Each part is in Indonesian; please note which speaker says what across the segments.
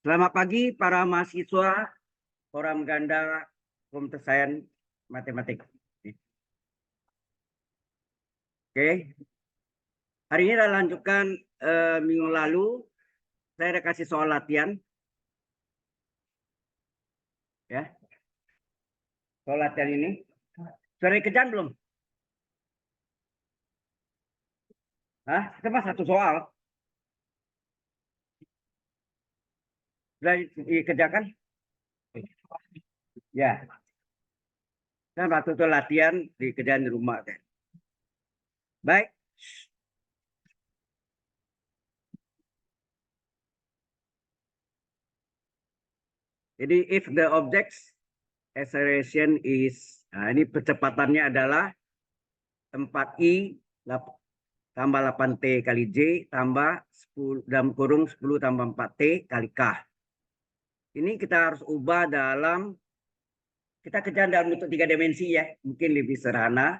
Speaker 1: Selamat pagi para mahasiswa Forum Ganda Computer Science Matematik. Oke, hari ini kita lanjutkan minggu lalu. Saya ada kasih soal latihan. Ya, soal latihan ini. Sudah dikerjain belum? Hah? Cuma satu soal. Sudah dikerjakan? Ya. Dan waktu itu latihan dikerjain di rumah. Baik. Jadi if the object's acceleration is, nah ini percepatannya adalah 4i tambah 8T kali J tambah 10 dalam kurung 10 tambah 4T kali K. Ini kita harus ubah dalam, kita kerja dalam bentuk 3 dimensi ya. Mungkin lebih sederhana,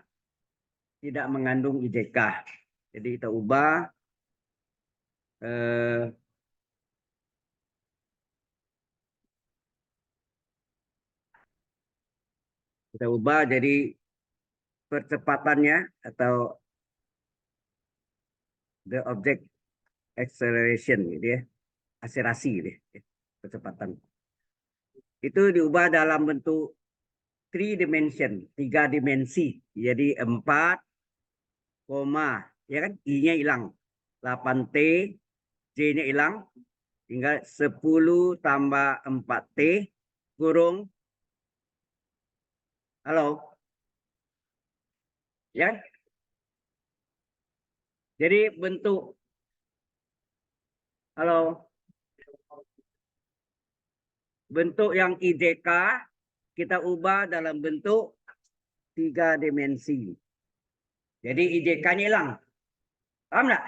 Speaker 1: tidak mengandung IJK. Jadi kita ubah jadi percepatannya atau the object acceleration gitu ya. Akselerasi gitu ya. Percepatan. Itu diubah dalam bentuk 3 dimension, 3 dimensi. Jadi 4, ya kan? I-nya hilang. 8T, J-nya hilang. Tinggal 10 tambah 4T kurung. Halo. Ya kan? Jadi bentuk. Halo. Bentuk yang IJK kita ubah dalam bentuk 3 dimensi. Jadi IJK-nya hilang. Paham nggak?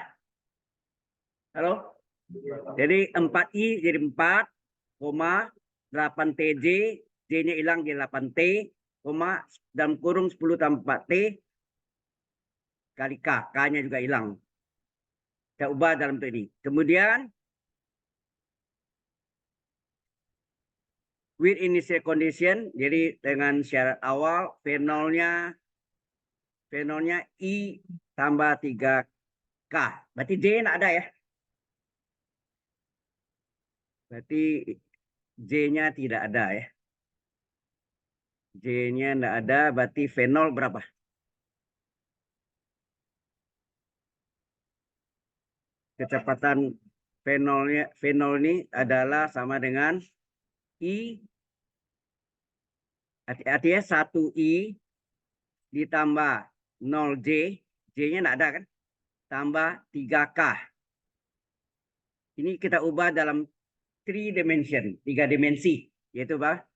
Speaker 1: Halo? Jadi 4I jadi 4, 8TJ, J-nya hilang jadi 8T, dalam kurung 10 tambah 4T kali K. K-nya juga hilang. Kita ubah dalam bentuk ini. Kemudian, with initial condition, jadi dengan syarat awal, V0-nya I tambah 3K. Berarti J nggak ada ya. Berarti J-nya tidak ada ya. J-nya nggak ada, berarti V0 berapa? Kecepatan V0 ini adalah sama dengan I, artinya 1I ditambah 0J, J-nya nggak ada kan? Tambah 3K. Ini kita ubah dalam 3 dimension, 3 dimensi, yaitu apa?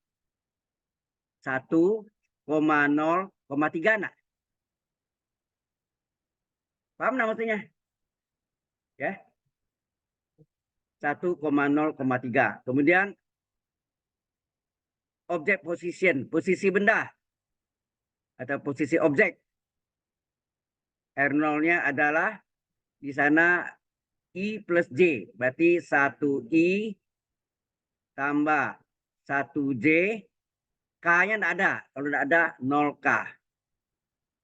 Speaker 1: 1,0,3 nak? Paham nggak maksudnya? Ya. 1,0,3. Kemudian objek position, posisi benda atau posisi objek. R0-nya adalah di sana I plus J, berarti 1I tambah 1J, K-nya tidak ada. Kalau tidak ada, 0K.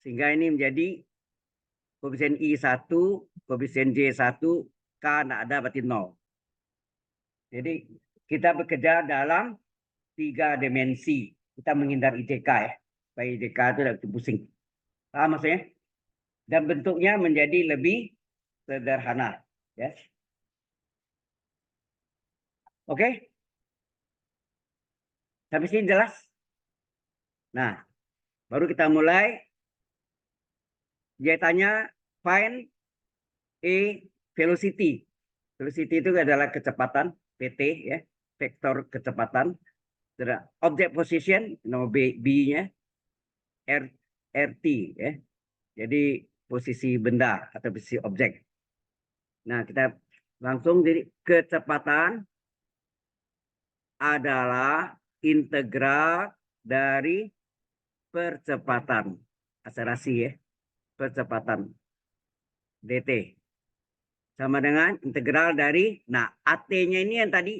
Speaker 1: Sehingga ini menjadi koefisien I1, koefisien J1, K tidak ada, berarti 0. Jadi kita bekerja dalam 3 dimensi. Kita menghindar IJK ya. Supaya IJK itu tidak pusing. Paham maksudnya? Dan bentuknya menjadi lebih sederhana. Ya. Oke? Sampai sini jelas? Nah, baru kita mulai. Dia tanya, find a velocity. Velocity itu adalah kecepatan, PT ya, vektor kecepatan. Object position, nomor B-nya, RT ya. Jadi posisi benda atau posisi objek. Nah, kita langsung jadi kecepatan adalah integral dari percepatan. Akselerasi ya, percepatan dt. Sama dengan integral dari, nah AT-nya ini yang tadi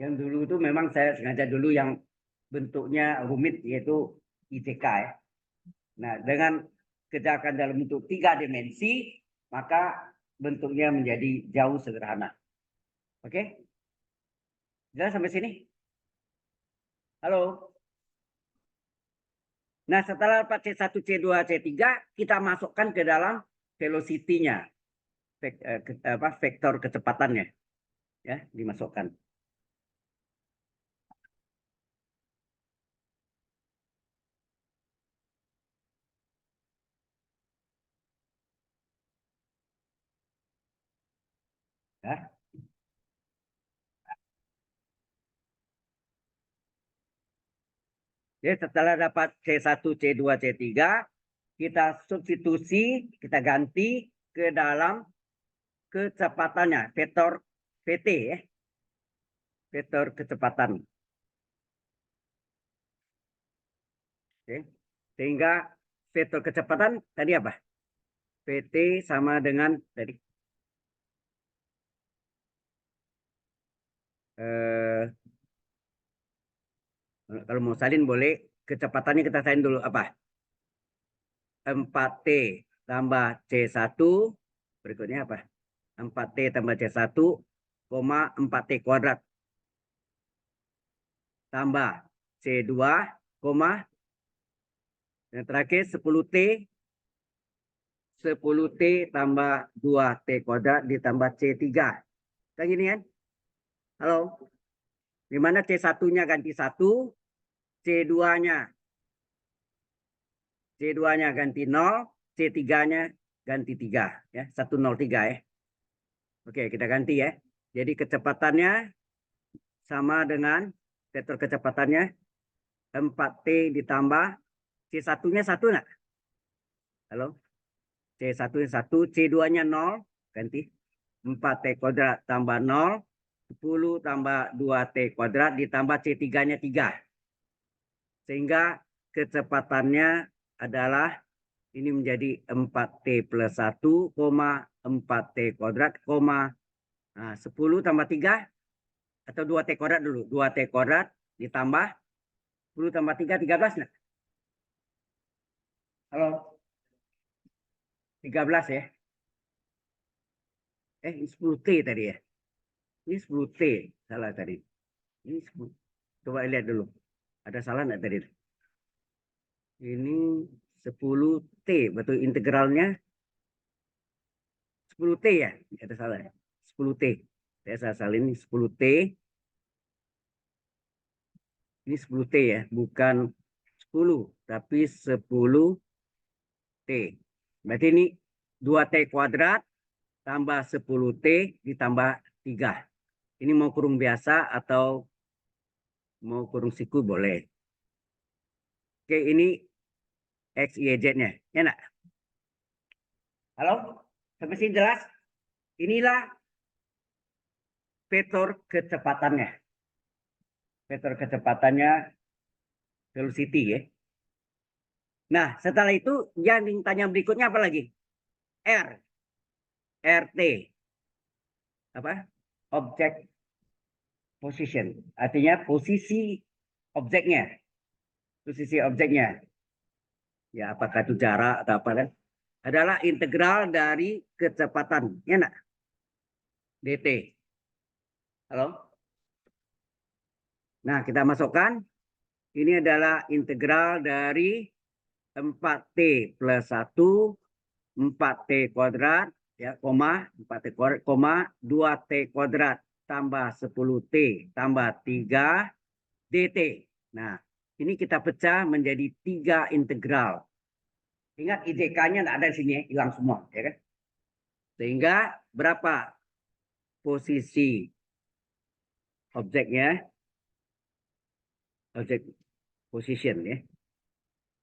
Speaker 1: Yang dulu itu memang saya sengaja dulu yang bentuknya rumit, yaitu ITK ya. Nah, dengan kerjakan dalam bentuk 3 dimensi, maka bentuknya menjadi jauh sederhana. Oke? Jelas sampai sini? Halo? Nah, setelah dapat C1, C2, C3, kita masukkan ke dalam velocity-nya, vektor kecepatannya, ya, dimasukkan. Ya. Jadi setelah dapat C1, C2, C3, kita substitusi, kita ganti ke dalam kecepatannya, vektor VT ya, vektor kecepatan. Oke. Sehingga vektor kecepatan tadi apa? VT sama dengan tadi kalau mau salin boleh, kecepatannya kita salin dulu apa? 4T tambah C1, berikutnya apa? 4T tambah C1, 4T kuadrat tambah C2, yang terakhir 10T, 10T tambah 2T kuadrat ditambah C3. Kan gini kan? Halo? Di mana C1-nya ganti 1, C2-nya C2-nya ganti 0, C3-nya ganti 3 ya, 103 ya. Oke, kita ganti ya. Jadi kecepatannya sama dengan vektor kecepatannya 4T ditambah C1-nya 1 enggak? Halo? C1-nya 1, C2-nya 0, ganti 4T kuadrat tambah 0, 10 tambah 2T kuadrat ditambah C3-nya 3. Sehingga kecepatannya adalah ini menjadi 4T plus 1, 4T kuadrat, 10 tambah 3, atau 2T kuadrat dulu. 2T kuadrat ditambah 10 tambah 3, 13. Nah. Halo? 13 ya. Ini 10T tadi ya. Ini 10T. Salah tadi. Ini 10. Coba lihat dulu. Ada salah nggak tadi? Ini 10T. Betul integralnya 10T ya. Ada salah ya. 10T. Saya salah ini 10T. Ini 10T ya. Bukan 10. Tapi 10T. Berarti ini 2T kuadrat tambah 10T ditambah 3. Ini mau kurung biasa atau mau kurung siku boleh. Oke, ini X, Y, Z-nya. Ya enggak? Halo? Sampai sini jelas? Inilah vektor kecepatannya. Vektor kecepatannya velocity ya. Nah, setelah itu yang ditanya berikutnya apa lagi? R. RT. Apa? Object position. Artinya posisi objeknya. Posisi objeknya. Ya, apakah itu jarak atau apa kan? Adalah integral dari kecepatan. Ya enggak? DT. Halo? Nah, kita masukkan. Ini adalah integral dari 4T plus 1, 4T kuadrat, ya, 4T kuadrat, 2T kuadrat tambah 10T tambah 3 DT. Nah, ini kita pecah menjadi 3 integral. Ingat IJK-nya nggak ada di sini, hilang semua, ya kan? Sehingga berapa posisi objeknya? Objek position ya.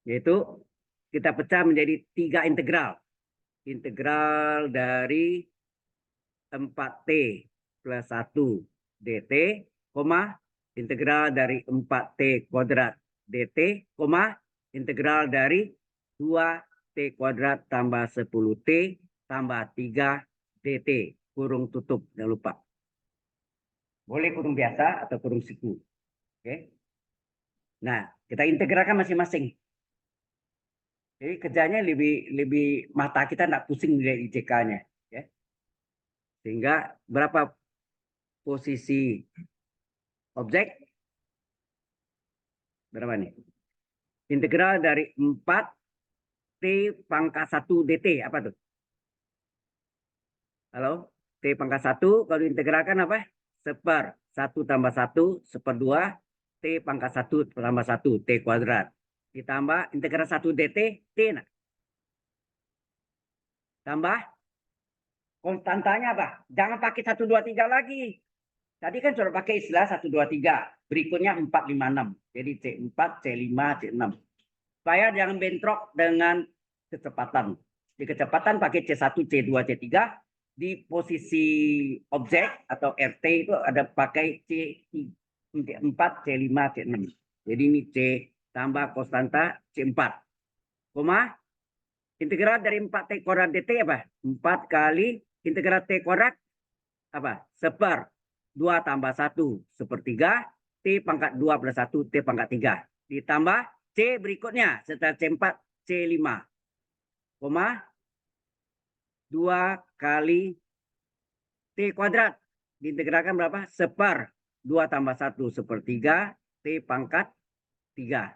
Speaker 1: Yaitu kita pecah menjadi 3 integral. Integral dari 4T plus 1 DT, integral dari 4T kuadrat DT, integral dari 2T kuadrat tambah 10T tambah 3 DT, kurung tutup, jangan lupa. Boleh kurung biasa atau kurung siku. Oke. Nah, kita integralkan masing-masing. Jadi kerjanya lebih mata kita tidak pusing dari IJK-nya, ya. Sehingga berapa posisi objek? Berapa nih? Integral dari 4 T pangkat 1 DT apa tuh? Halo? T pangkat 1 kalau integralkan apa? Seper 1 tambah 1 seper 2 T pangkat 1 tambah 1 T kuadrat. Ditambah integral 1 DT T. Nah. Tambah konstantanya apa? Jangan pakai 1, 2, 3 lagi. Tadi kan sudah pakai istilah 1, 2, 3. Berikutnya 4, 5, 6. Jadi C4, C5, C6. Supaya jangan bentrok dengan kecepatan. Di kecepatan pakai C1, C2, C3. Di posisi objek atau RT itu ada pakai C4, C5, C6. Jadi ini C tambah konstanta C4. Koma, integral dari 4 T kuadrat DT apa? 4 kali integral T kuadrat apa? Seper 2 tambah 1 sepertiga T pangkat 2 plus 1 T pangkat 3. Ditambah C berikutnya setelah C4 C5. Koma 2 kali T kuadrat. Diintegralkan berapa? Seper 2 tambah 1 sepertiga T pangkat 3.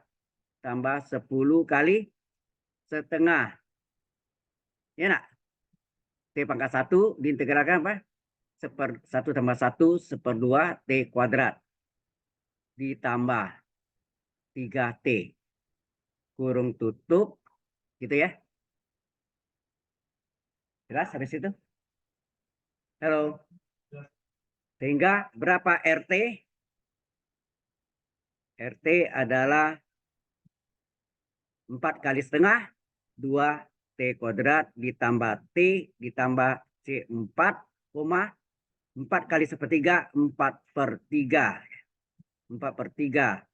Speaker 1: Tambah 10 kali setengah. Ya nak? T pangkat 1 diintegralkan apa? Seper 1 tambah 1 seper 2 T kuadrat. Ditambah 3T. Kurung tutup. Gitu ya. Jelas habis itu? Halo. Sehingga berapa RT? RT adalah 4 kali setengah 2 T kuadrat ditambah T ditambah C4, 4 kali sepertiga 4/3. 4/3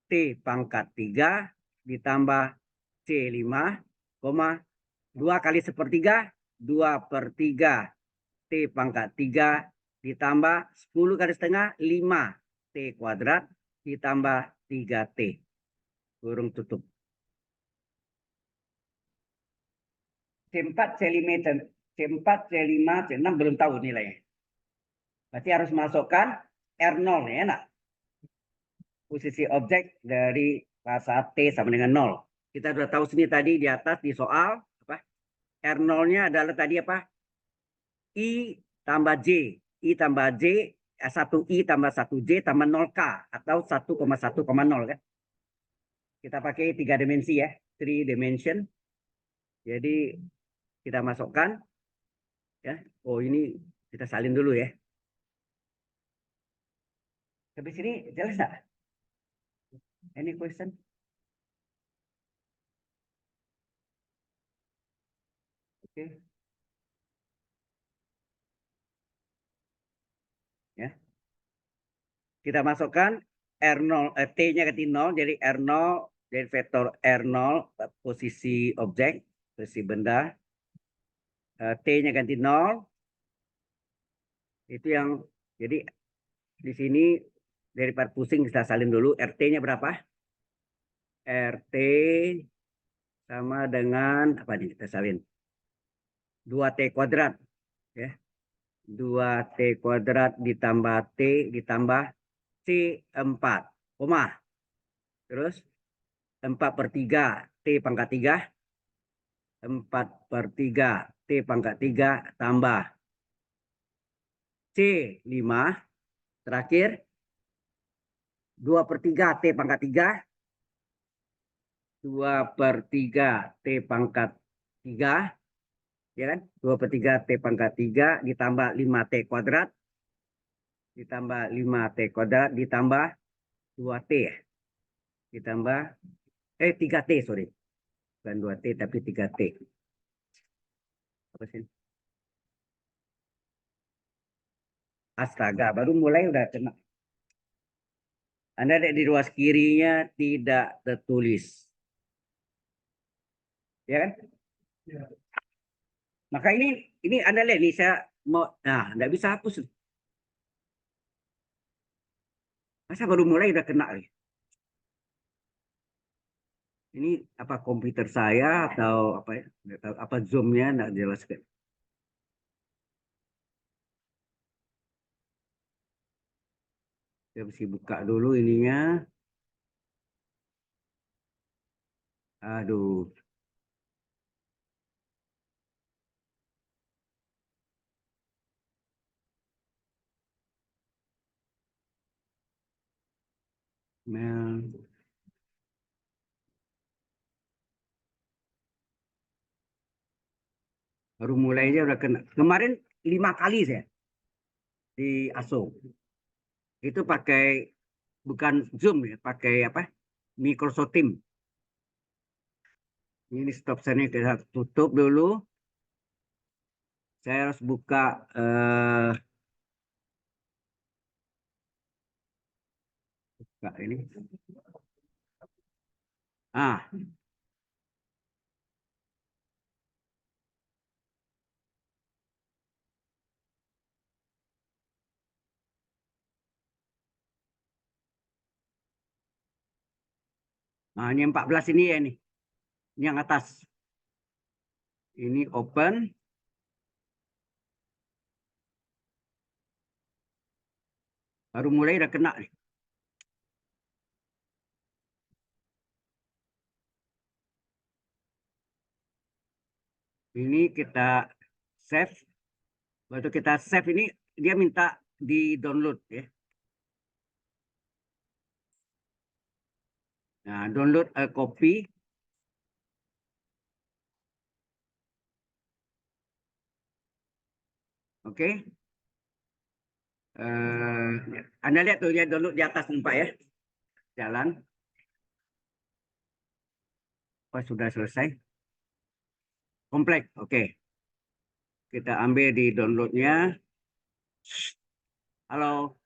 Speaker 1: T pangkat 3 ditambah C5, 2 kali sepertiga 2/3 T pangkat 3 ditambah 10 kali setengah 5 T kuadrat ditambah 3T. Kurung tutup. C4, C5, C4, C5, C6 belum tahu nilainya. Berarti harus masukkan R0 ya nak. Posisi objek dari fasa T sama dengan 0. Kita sudah tahu sini tadi di atas di soal apa? R0-nya adalah tadi apa? I tambah J. I tambah J, 1I tambah 1J tambah 0K atau 1,1,0 kan. Kita pakai 3 dimensi ya, 3 dimension. Jadi kita masukkan ya. Oh ini kita salin dulu ya. Habis ini jelas nggak? Any question? Oke. Ya. Kita masukkan R0, T-nya ganti 0, jadi R0 dari vektor R0 posisi objek, posisi benda. T-nya ganti 0. Itu yang jadi di sini daripada pusing kita salin dulu. RT-nya berapa? RT sama dengan apa nih kita salin? 2T kuadrat ya. 2T kuadrat ditambah T ditambah C4, koma. Terus 4/3 T pangkat 3. 4/3 T pangkat 3 tambah C5. Terakhir 2/3 T pangkat 3. 2/3 T pangkat 3. Ya kan? 2/3 T pangkat 3 ditambah 5T kuadrat. Ditambah 5T kuadrat ditambah 2T ya. Ditambah 3T sorry. Bukan 2T tapi 3T. Apa sih? Astaga, baru mulai udah kena. Anda lihat di ruas kirinya tidak tertulis. Ya kan? Ya. Maka ini Anda lihat nih saya mau, nah enggak bisa hapus. Masa baru mulai udah kena nih? Ini apa komputer saya atau apa ya? Nggak tahu, apa zoomnya nggak jelas kan? Saya mesti buka dulu ininya. Aduh, Mel. Baru mulai aja udah kena. Kemarin 5 kali saya di ASO. Itu pakai bukan Zoom ya, pakai apa? Microsoft Teams. Ini stop sign kita tutup dulu. Saya harus buka ini. Ah, nah ini 14 ini ya nih. Ini yang atas. Ini open. Baru mulai udah kena nih. Ini kita save. Waktu kita save ini dia minta di download ya. Nah, download a copy. Oke. Anda lihat tuh dia download di atas nih Pak ya. Jalan. Oh, sudah selesai. Komplek. Oke. Kita ambil di downloadnya. Halo.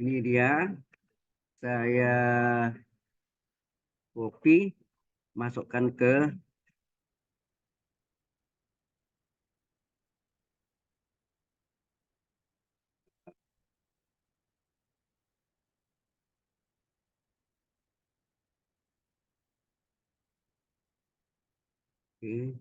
Speaker 1: Ini dia. Saya copy. Masukkan ke. Oke.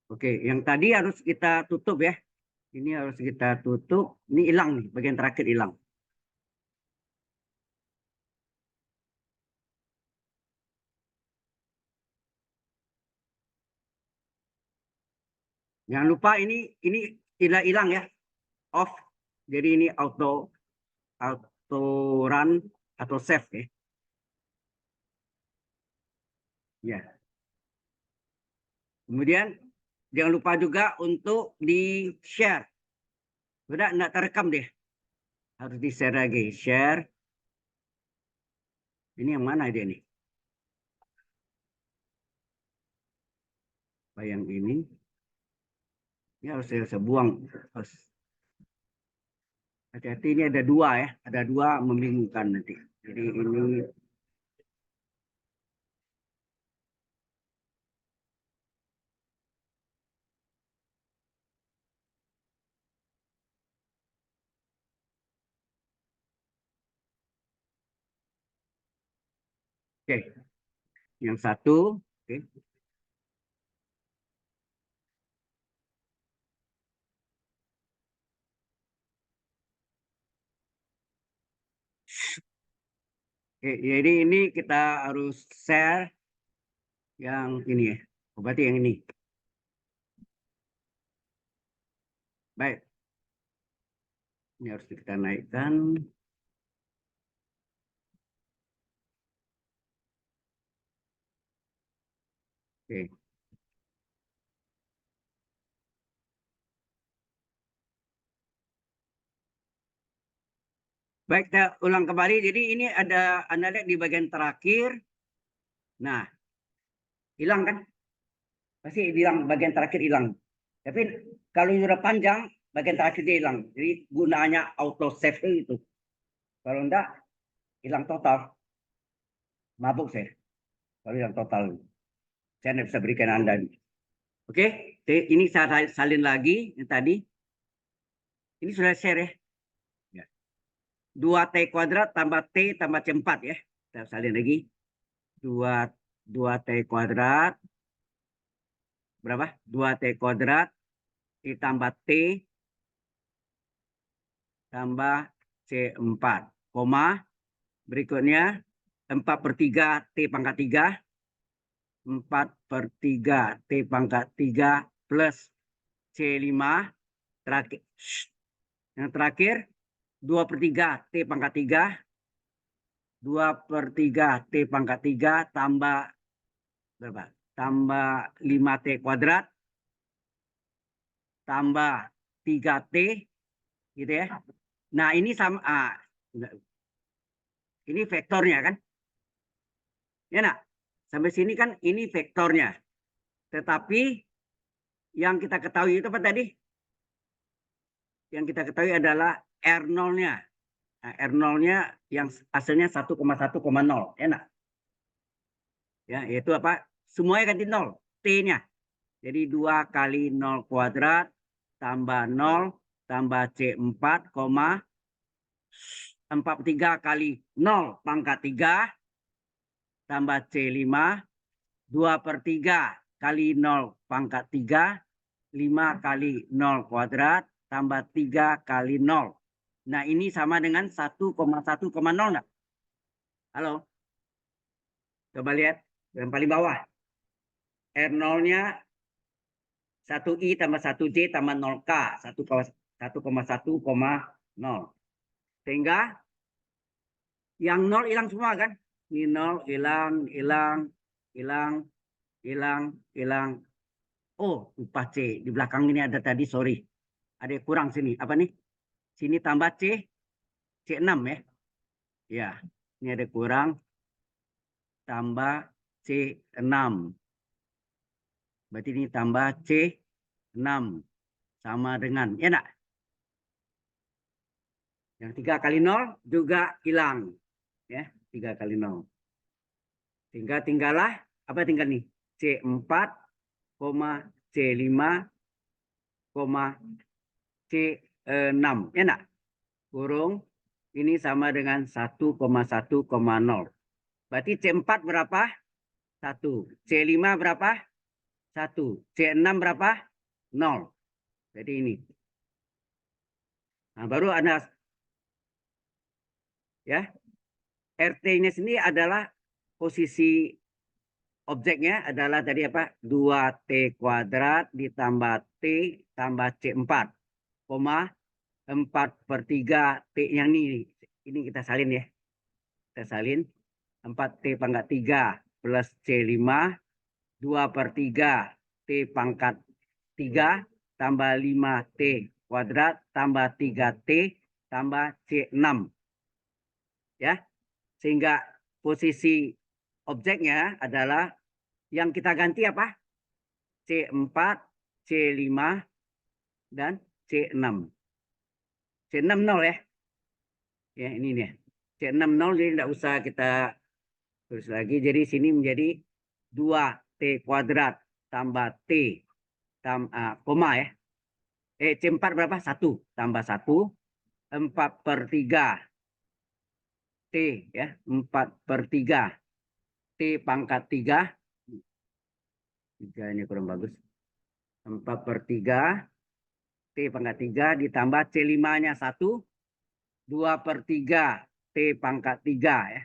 Speaker 1: Oke, yang tadi harus kita tutup ya. Ini harus kita tutup. Ini hilang nih, bagian terakhir hilang. Jangan lupa ini tidak hilang ya, off. Jadi ini auto run atau save ya. Ya. Kemudian jangan lupa juga untuk di share. Sudah enggak terekam deh. Harus di share lagi. Share. Ini yang mana dia nih? Yang ini. Ini harus saya buang. Harus. Hati-hati ini ada dua ya. Ada dua membingungkan nanti. Jadi ini oke. Yang satu. Oke. Oke, jadi ini kita harus share yang ini ya. Oh, berarti yang ini. Baik, ini harus kita naikkan. Oke. Baik, kita ulang kembali. Jadi ini ada Anda lihat di bagian terakhir. Nah, hilang kan? Pasti bilang bagian terakhir hilang. Tapi kalau ini udah panjang, bagian terakhir dia hilang. Jadi gunanya auto save itu. Kalau enggak, hilang total. Mabuk saya. Kalau hilang total. Saya tidak bisa berikan Anda. Oke, ini saya salin lagi yang tadi. Ini sudah share ya. 2T kuadrat tambah T tambah C4 ya. Kita salin lagi. 2T kuadrat. Berapa? 2T kuadrat ditambah T tambah C4. Koma. Berikutnya 4/3 T pangkat 3. 4/3 T pangkat 3 plus C5. Terakhir. Yang terakhir 2/3 T pangkat 3. 2/3 T pangkat 3 tambah berapa? Tambah 5T kuadrat tambah 3T gitu ya. Nah, ini sama ini vektornya kan? Ya nak? Sampai sini kan ini vektornya. Tetapi yang kita ketahui itu apa tadi? Yang kita ketahui adalah R0-nya. Nah, R0-nya yang hasilnya 1,1,0. Ya nak? Ya, yaitu apa? Semuanya ganti 0. T-nya. Jadi 2 kali 0 kuadrat tambah 0 tambah C4, 4/3 kali 0 pangkat 3 tambah C5, 2/3 kali 0 pangkat 3, 5 kali 0 kuadrat tambah 3 kali 0. Nah, ini sama dengan 1,1,0 enggak? Halo? Coba lihat yang paling bawah. R0-nya 1i tambah 1j tambah 0k, 1,1,0. Sehingga yang 0 hilang semua kan? Ini 0 hilang, hilang. Oh, lupa C. Di belakang ini ada tadi, sorry. Ada yang kurang sini. Apa nih? Sini tambah C. C6 ya. Ya, ini ada kurang. Tambah C6. Berarti ini tambah C6. Sama dengan, ya enggak? Yang 3 kali 0 juga hilang. Ya, 3 kali 0. Sehingga tinggallah, apa tinggal nih? C4, C5, C6. Ya enggak? Kurung, ini sama dengan 1,1,0. Berarti C4 berapa? 1. C5 berapa? 1. C6 berapa? 0. Jadi ini. Nah, baru ada ya. RT-nya sendiri adalah posisi objeknya adalah tadi apa? 2T kuadrat ditambah T tambah C4, 4/3 T yang ini. Ini kita salin ya. Kita salin 4T pangkat 3 plus C5, 2/3 T pangkat 3 tambah 5T kuadrat tambah 3T tambah C6. Ya. Sehingga posisi objeknya adalah yang kita ganti apa? C4, C5, dan C6. C6 0 ya. Ya, ini nih. C6 0, jadi tidak usah kita tulis lagi. Jadi sini menjadi 2T kuadrat tambah T koma ya. C4 berapa? 1 tambah 1. 4/3 T ya. 4/3 T pangkat 3. 3 ini kurang bagus. 4/3 T pangkat 3 ditambah C5-nya 1. 2/3 T pangkat 3 ya.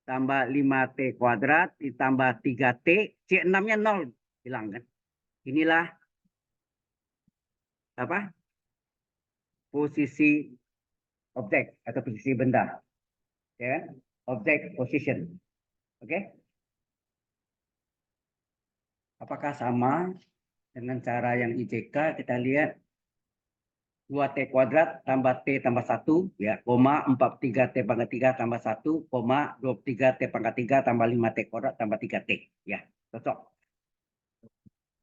Speaker 1: Tambah 5T kuadrat ditambah 3T. C6-nya 0. Hilang kan. Inilah apa? Posisi objek atau posisi benda. Ya kan? Object position. Oke? Apakah sama dengan cara yang IJK? Kita lihat 2T kuadrat tambah T tambah 1, ya, koma 4/3 T pangkat 3 tambah 1, koma 23 T pangkat 3 tambah 5T kuadrat tambah 3T. Ya, cocok.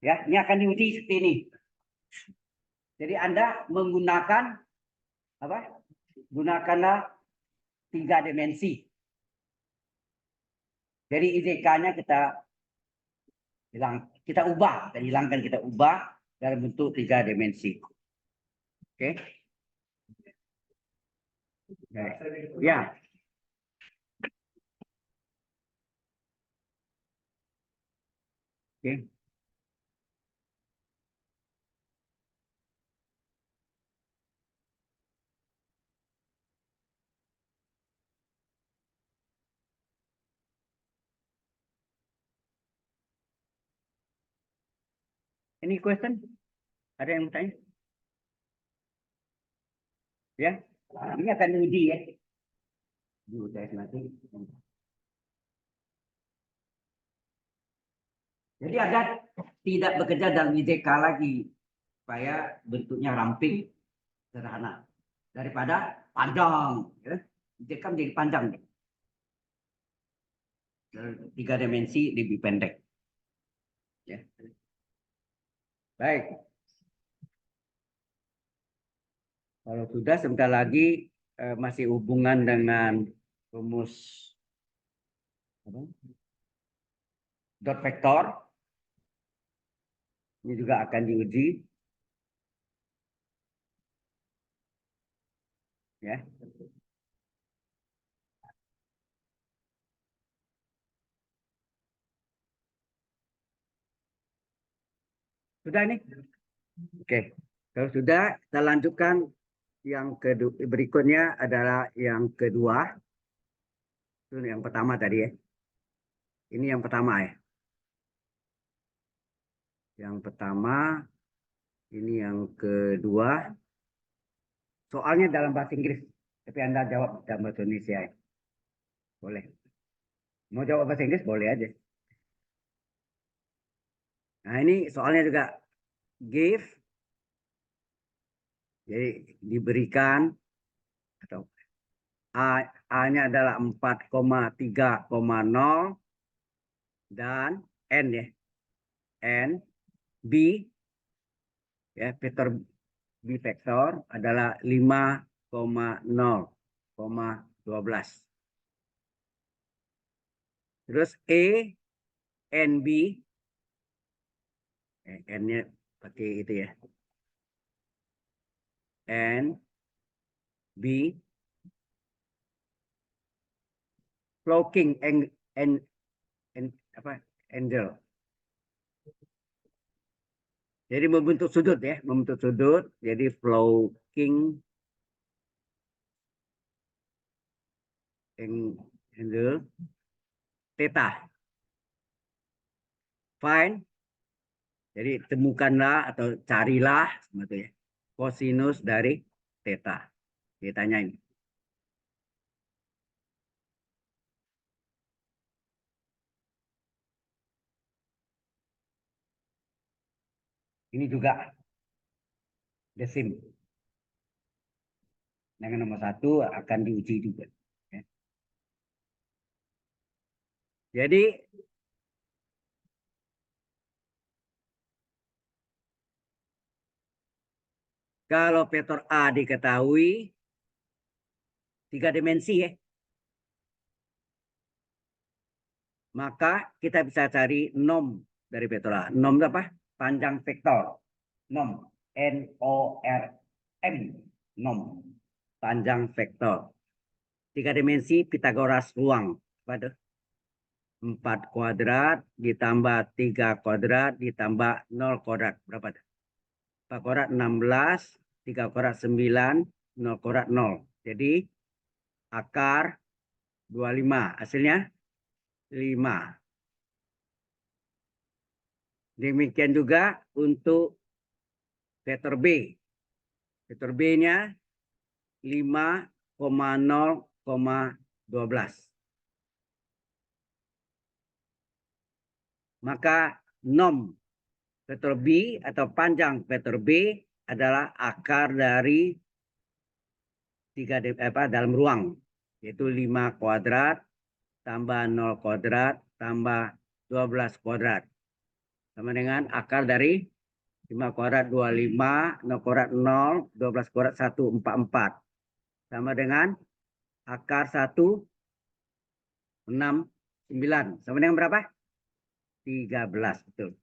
Speaker 1: Ya, ini akan diuji seperti ini. Jadi Anda menggunakan apa? Gunakanlah 3 dimensi. Jadi IDK-nya kita ubah, kita ubah dalam bentuk 3 dimensi. Oke. Ya. Oke. Any question? Ada yang bertanya? Ya. Ini akan diuji ya. Di UTS nanti. Jadi agar tidak bekerja dalam IDK lagi, supaya bentuknya ramping, sederhana, daripada panjang. Ya. IDK menjadi panjang. 3 dimensi lebih pendek. Ya. Baik. Kalau sudah sebentar lagi masih hubungan dengan rumus dot vektor. Ini juga akan diuji. Ya. Sudah ini? Oke. Kalau sudah, kita lanjutkan yang kedua. Berikutnya adalah yang kedua. Itu yang pertama tadi ya. Ini yang pertama ya. Yang pertama, ini yang kedua. Soalnya dalam bahasa Inggris, tapi Anda jawab dalam bahasa Indonesia ya. Boleh. Mau jawab bahasa Inggris boleh aja. Nah ini soalnya juga give, jadi diberikan atau A-nya adalah 4,3,0 dan N ya. N, B ya, vektor B vektor adalah 5,0,12. Terus E, NB, N-nya pakai itu ya. N, B, floating angle. Jadi membentuk sudut ya, membentuk sudut. Jadi floating angle theta. Find. Jadi temukanlah atau carilah sebetulnya kosinus dari theta. Theta-nya ini. Ini juga desim. Yang nomor 1 akan diuji juga. Ya. Jadi kalau vektor A diketahui 3 dimensi ya, maka kita bisa cari nom dari vektor A. Nom itu apa? Panjang vektor. Nom. N-O-R-M. Nom. Panjang vektor. 3 dimensi Pitagoras ruang. Pada 4 kuadrat ditambah 3 kuadrat ditambah 0 kuadrat. Berapa? 4 kuadrat 16, 3 kuadrat 9, 0 kuadrat 0. Jadi akar 25. Hasilnya 5. Demikian juga untuk vektor B. Vektor B-nya 5,0,12. Maka nom vektor B atau panjang vektor B adalah akar dari 3 dalam ruang, yaitu 5 kuadrat tambah 0 kuadrat tambah 12 kuadrat. Sama dengan akar dari 5 kuadrat 25, 0 kuadrat 0, 12 kuadrat 144. Sama dengan akar 169. Sama dengan berapa? 13. Betul.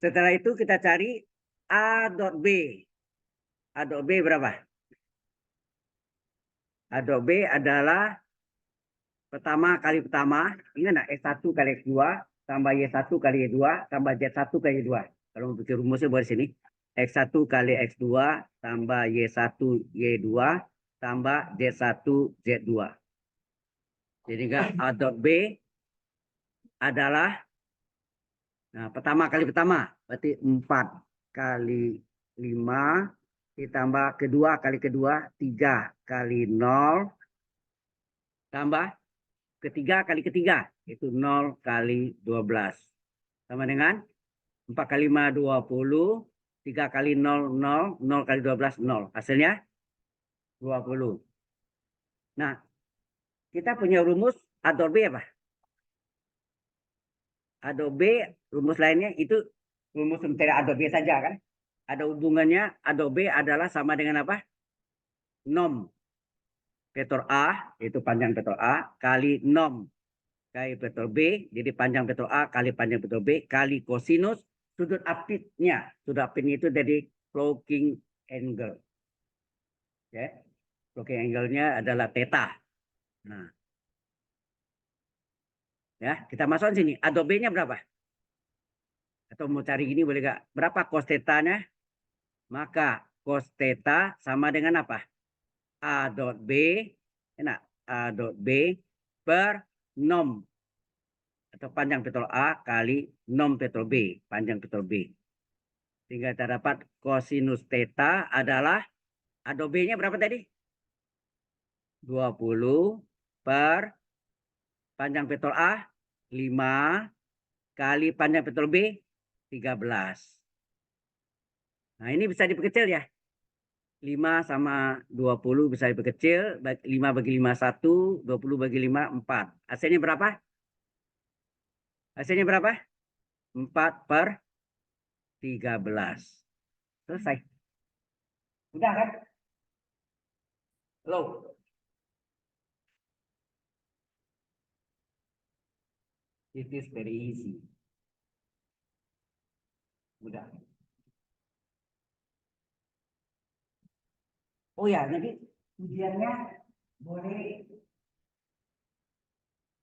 Speaker 1: Setelah itu kita cari A dot B. A dot B berapa? A dot B adalah pertama kali pertama. Ingat nggak? X1 kali X2 tambah Y1 kali Y2 tambah Z1 kali Y2. Kalau mau bikin rumusnya buat sini. X1 kali X2 tambah Y1 Y2 tambah Z1 Z2. Jadi enggak A dot B adalah pertama kali pertama. Berarti 4 kali 5 ditambah kedua kali kedua 3 kali 0 tambah ketiga kali ketiga. Itu 0 kali 12. Sama dengan 4 kali 5, 20. 3 kali 0, 0. 0 kali 12, 0. Hasilnya 20. Nah, kita punya rumus A dot B apa? A dot B, rumus lainnya itu rumus mencari A dot B saja kan? Ada hubungannya A dot B adalah sama dengan apa? Nom vektor A, yaitu panjang vektor A, kali nom kali vektor B, jadi panjang vektor A kali panjang vektor B, kali kosinus sudut apitnya. Sudut apitnya itu dari clocking angle. Ya. Clocking angle-nya adalah theta. Nah, ya, kita masukkan sini. A dot B-nya berapa? Atau mau cari gini boleh gak? Berapa cos theta-nya? Maka cos theta sama dengan apa? A dot B, enak, A dot B per nom atau panjang vektor A kali nom vektor B, panjang vektor B. Sehingga kita dapat kosinus theta adalah A dot B-nya berapa tadi? 20 per panjang vektor A 5 kali panjang vektor B 13. Nah, ini bisa diperkecil ya. 5 sama 20 bisa diperkecil. 5 bagi 5 1, 20 bagi 5 4. Hasilnya berapa? Hasilnya berapa? 4 per 13. Selesai. Udah kan? Halo. It is very easy. Udah. Oh ya, jadi ujiannya boleh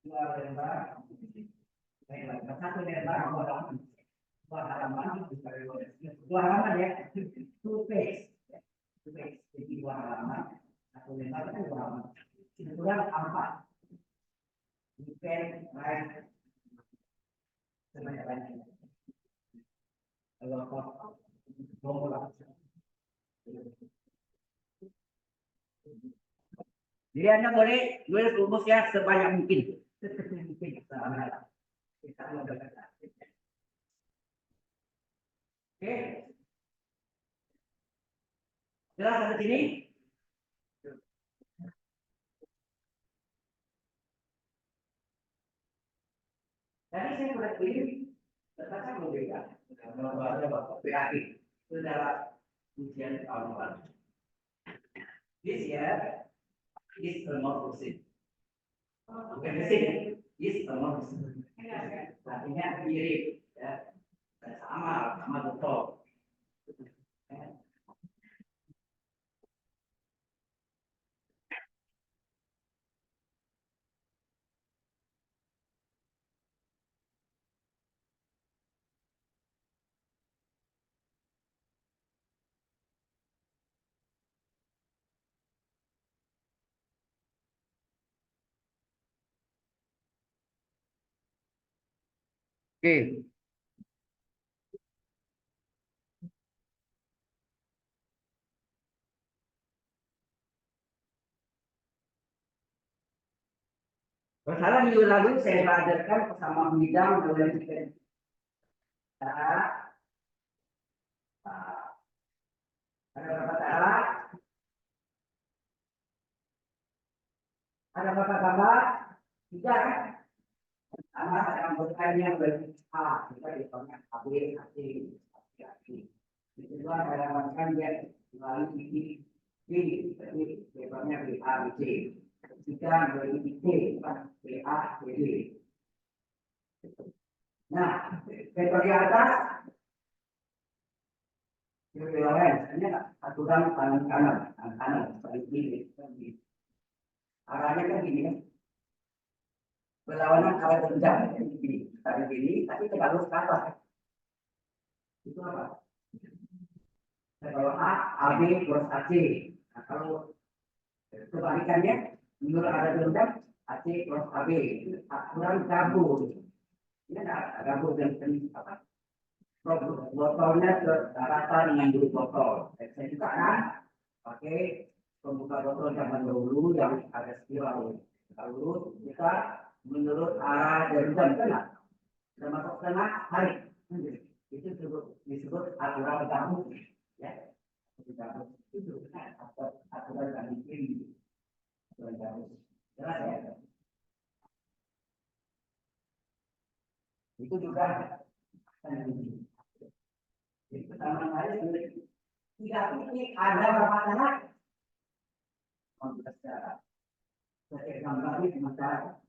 Speaker 1: 2 lembar. Satu lembar, 2 halaman. 2 halaman ya. 2 page. 2 page. Jadi 2 halaman. Satu lembar itu 2 halaman. Kebetulan 4. You can write sebanyak-banyaknya. Kalau formula. Jadi Anda boleh nulis rumusnya sebanyak mungkin. Sekecil mungkin. Oke. Jelas sampai sini? Tadi saya sudah pilih, ternyata berbeda. Kalau ada bapak PAI, itu adalah ujian tahun lalu. This year is a morphosis. Bukan mesin, is a morphosis. Artinya mirip, ya, sama betul. Oke. Masalah minggu lalu saya belajarkan bersama bidang dalam kita. Ada berapa cara? Ada berapa gambar? 3 kan? Sama ada anggotanya bagi A, kita ditolak AB, AC, AC. Itu juga ada anggotanya yang melalui ini, B, jadi levelnya B, A, B, C. Jika bagi C, B, A, B, D. Nah, level di atas, itu lain, ini aturan kanan, paling kiri. Arahnya kan gini ya, berlawanan arah jenjang, tadi gini, tapi terlalu ke atas. Itu apa? Kalau A, AB plus AC. Nah, kalau kebalikannya, menurut arah jenjang, AC plus AB. Aturan gabung. Ini ada gabung dan apa? Botolnya ke daratan dengan dulu botol. Saya juga kan pakai pembuka botol zaman dahulu yang ada spiral. Lalu kita menurut arah jenjang kan, termasuk tengah tarik. Itu disebut aturan gabung. Ya, itu aturan kami kiri. Aturan gabung. Jelas ya? Itu juga jadi pertama kali tidak ini ada berapa anak? 15 cara. Saya gambar ini sementara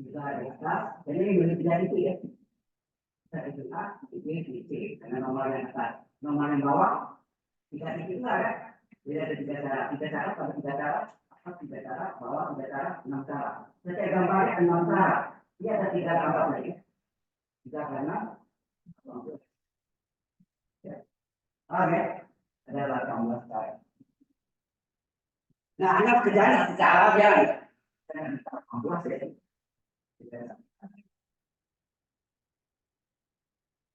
Speaker 1: bisa di atas. Jadi ini boleh tidak itu ya. Saya itu A, ini C. Karena nomor yang atas, nomor yang bawah tidak itu ada. Jadi ada tiga cara, pada tiga cara, atas tiga cara, bawah tiga cara, 6 cara. Saya gambarnya 6 cara. Ini ada 3 gambar lagi. 3 kanan, ya. Oke, ada 18 cara. Nah, anak kerjaan secara dia.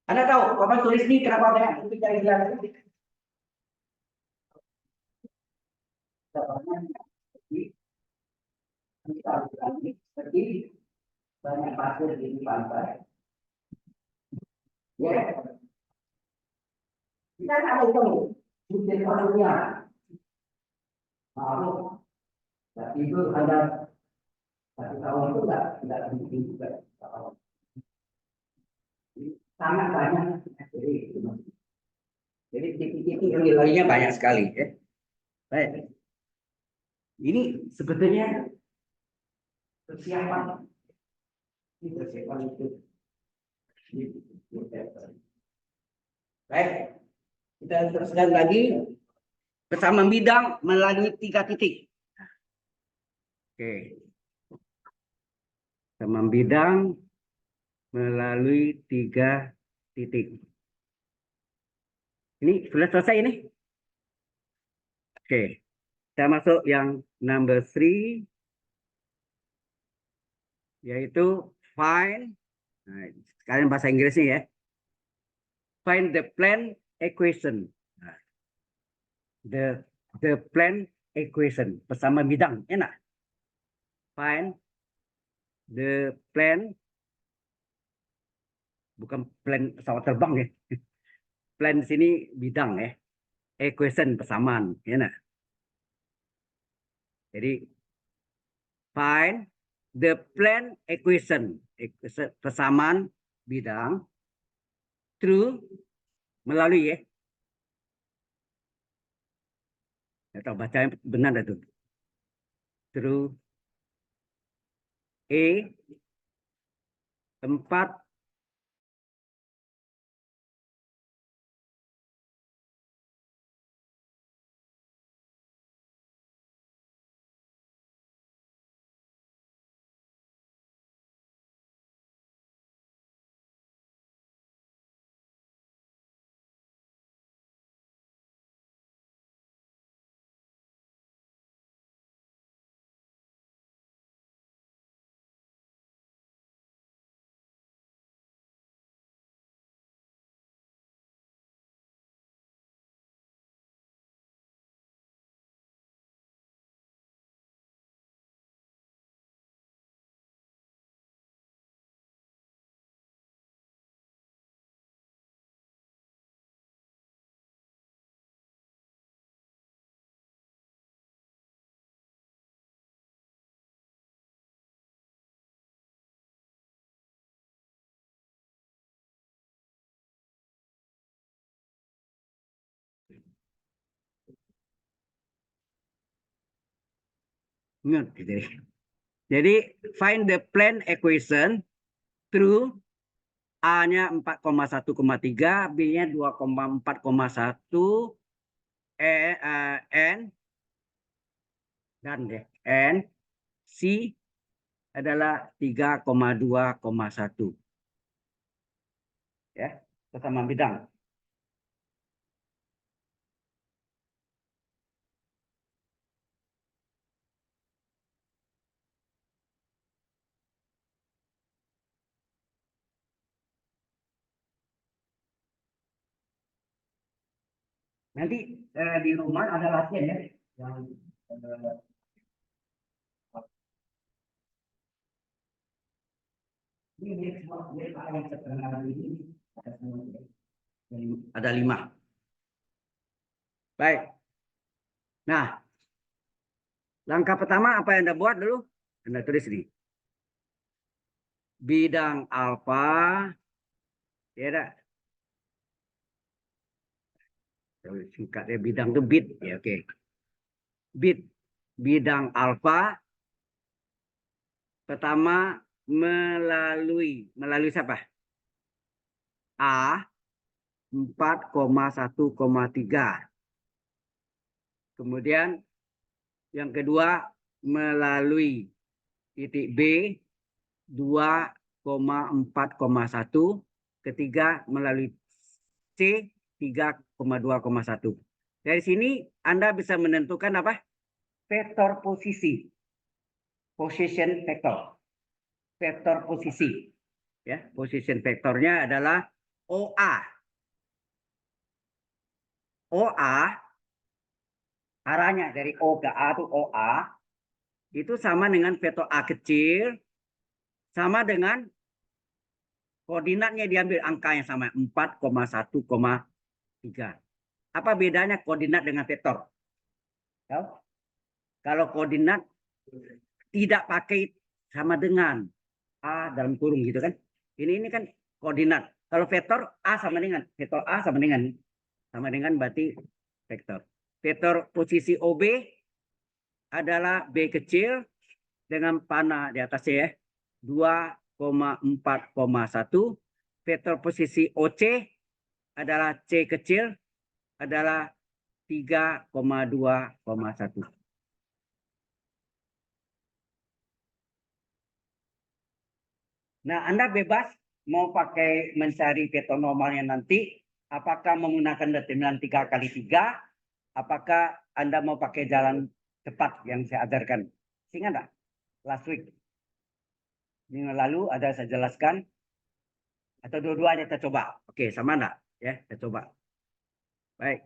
Speaker 1: Anda tahu, Bapak tulis ini kenapa banyak itu cari jalan ini? Seperti banyak pasir di pantai. Ya, kita ada itu, jadi pasirnya. Lalu, itu ada satu tahun itu tidak tinggi juga. Sangat banyak. Jadi titik-titik yang nilainya banyak sekali. Ya. Baik. Ini sebetulnya persiapan. Ini persiapan itu. Baik. Kita teruskan lagi. Bersama bidang melalui 3 titik. Oke. Bersama bidang melalui 3 titik. Ini sudah selesai ini? Oke. Kita masuk yang number 3. Yaitu find. Nah, sekalian bahasa Inggrisnya ya. Find the plane equation. Nah, the plane equation. Bersama bidang. Enak. Find the plane. Bukan plane pesawat terbang ya. Plane sini bidang ya. Equation persamaan. Enak. Jadi find the plane equation, persamaan bidang through melalui ya. Atau bacanya benar itu. Through A 4 Mute gitu. Jadi find the plane equation true A-nya 4,1,3, B-nya 2,4,1, N dan N, C adalah 3,2,1. Ya, sesama bidang. Nanti di rumah ada latihan ya, yang ini ada 5. Baik. Nah, langkah pertama apa yang Anda buat dulu? Anda tulis di bidang alfa, ya, singkatnya bidang itu bit, ya oke. Bit bidang alfa pertama melalui siapa? A 4,1,3. Kemudian yang kedua melalui titik B 2,4,1. Ketiga melalui C 3,2,1. Dari sini Anda bisa menentukan apa? Vektor posisi. Position vector. Vektor posisi. Ya, position vektornya adalah OA. OA arahnya dari O ke A itu OA itu sama dengan vektor A kecil sama dengan koordinatnya diambil angka yang sama 4,1,3. Apa bedanya koordinat dengan vektor? Kalau koordinat tidak pakai sama dengan A dalam kurung gitu kan. Ini kan koordinat. Kalau vektor A sama dengan vektor A sama dengan berarti vektor. Vektor posisi OB adalah B kecil dengan panah di atasnya ya. 2,4,1. Vektor posisi OC adalah C kecil adalah 3,2,1. Nah, Anda bebas mau pakai mencari vektor normalnya nanti, apakah menggunakan determinan 3 kali 3, apakah Anda mau pakai jalan cepat yang saya ajarkan. Ingat nggak? Last week. Minggu lalu ada saya jelaskan, atau dua-duanya kita coba. Oke, sama enggak? Ya, kita coba. Baik.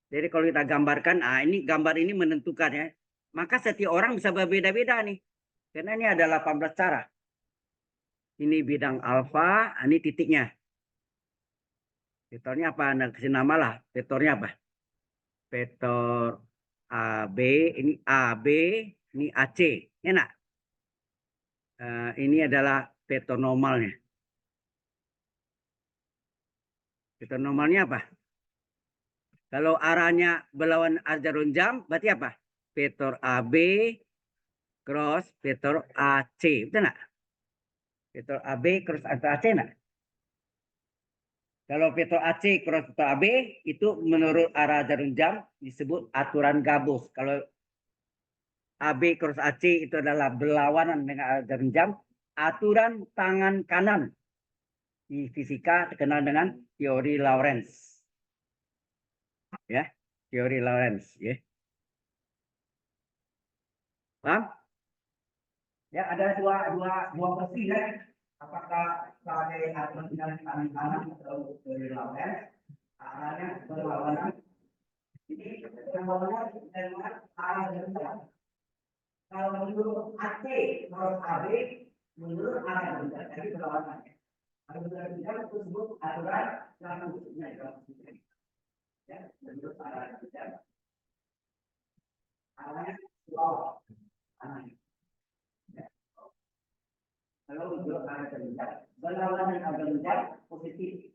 Speaker 1: Jadi kalau kita gambarkan, ini gambar ini menentukan ya. Maka setiap orang bisa berbeda-beda nih. Karena ini ada 18 cara. Ini bidang alfa, ini titiknya. Vektornya apa? Anda kasih nama lah. Vektornya apa? Vektor AB, ini AB, ini AC. Enak. Ini adalah vektor normalnya. Vektor normalnya apa? Kalau arahnya berlawan arah jarum jam, berarti apa? Vektor AB cross vektor AC. Betul nggak? Vektor AB cross vektor AC nggak? Kalau vektor AC cross vektor AB itu menurut arah jarum jam disebut aturan Gauss. Kalau AB cross AC itu adalah berlawanan dengan arah jarum jam, aturan tangan kanan. Di fisika terkenal dengan teori Lorentz. Ya, teori Lorentz, ya. Paham? Ya, ada dua versi ya. Apakah sebagai aturan tangan kanan atau teori Lorentz? Arahnya berlawanan. Ini berlawanan dengan arah jarum jam. Kalau menurut AC cross AB, menurut arah jarum jam, jadi berlawanan. Kalau jarum jam tersebut aturan Gauss. Ya, menurut arah jarum jam. Arahnya bawah. Kalau menurut arah jarum jam, berlawanan arah jarum jam positif.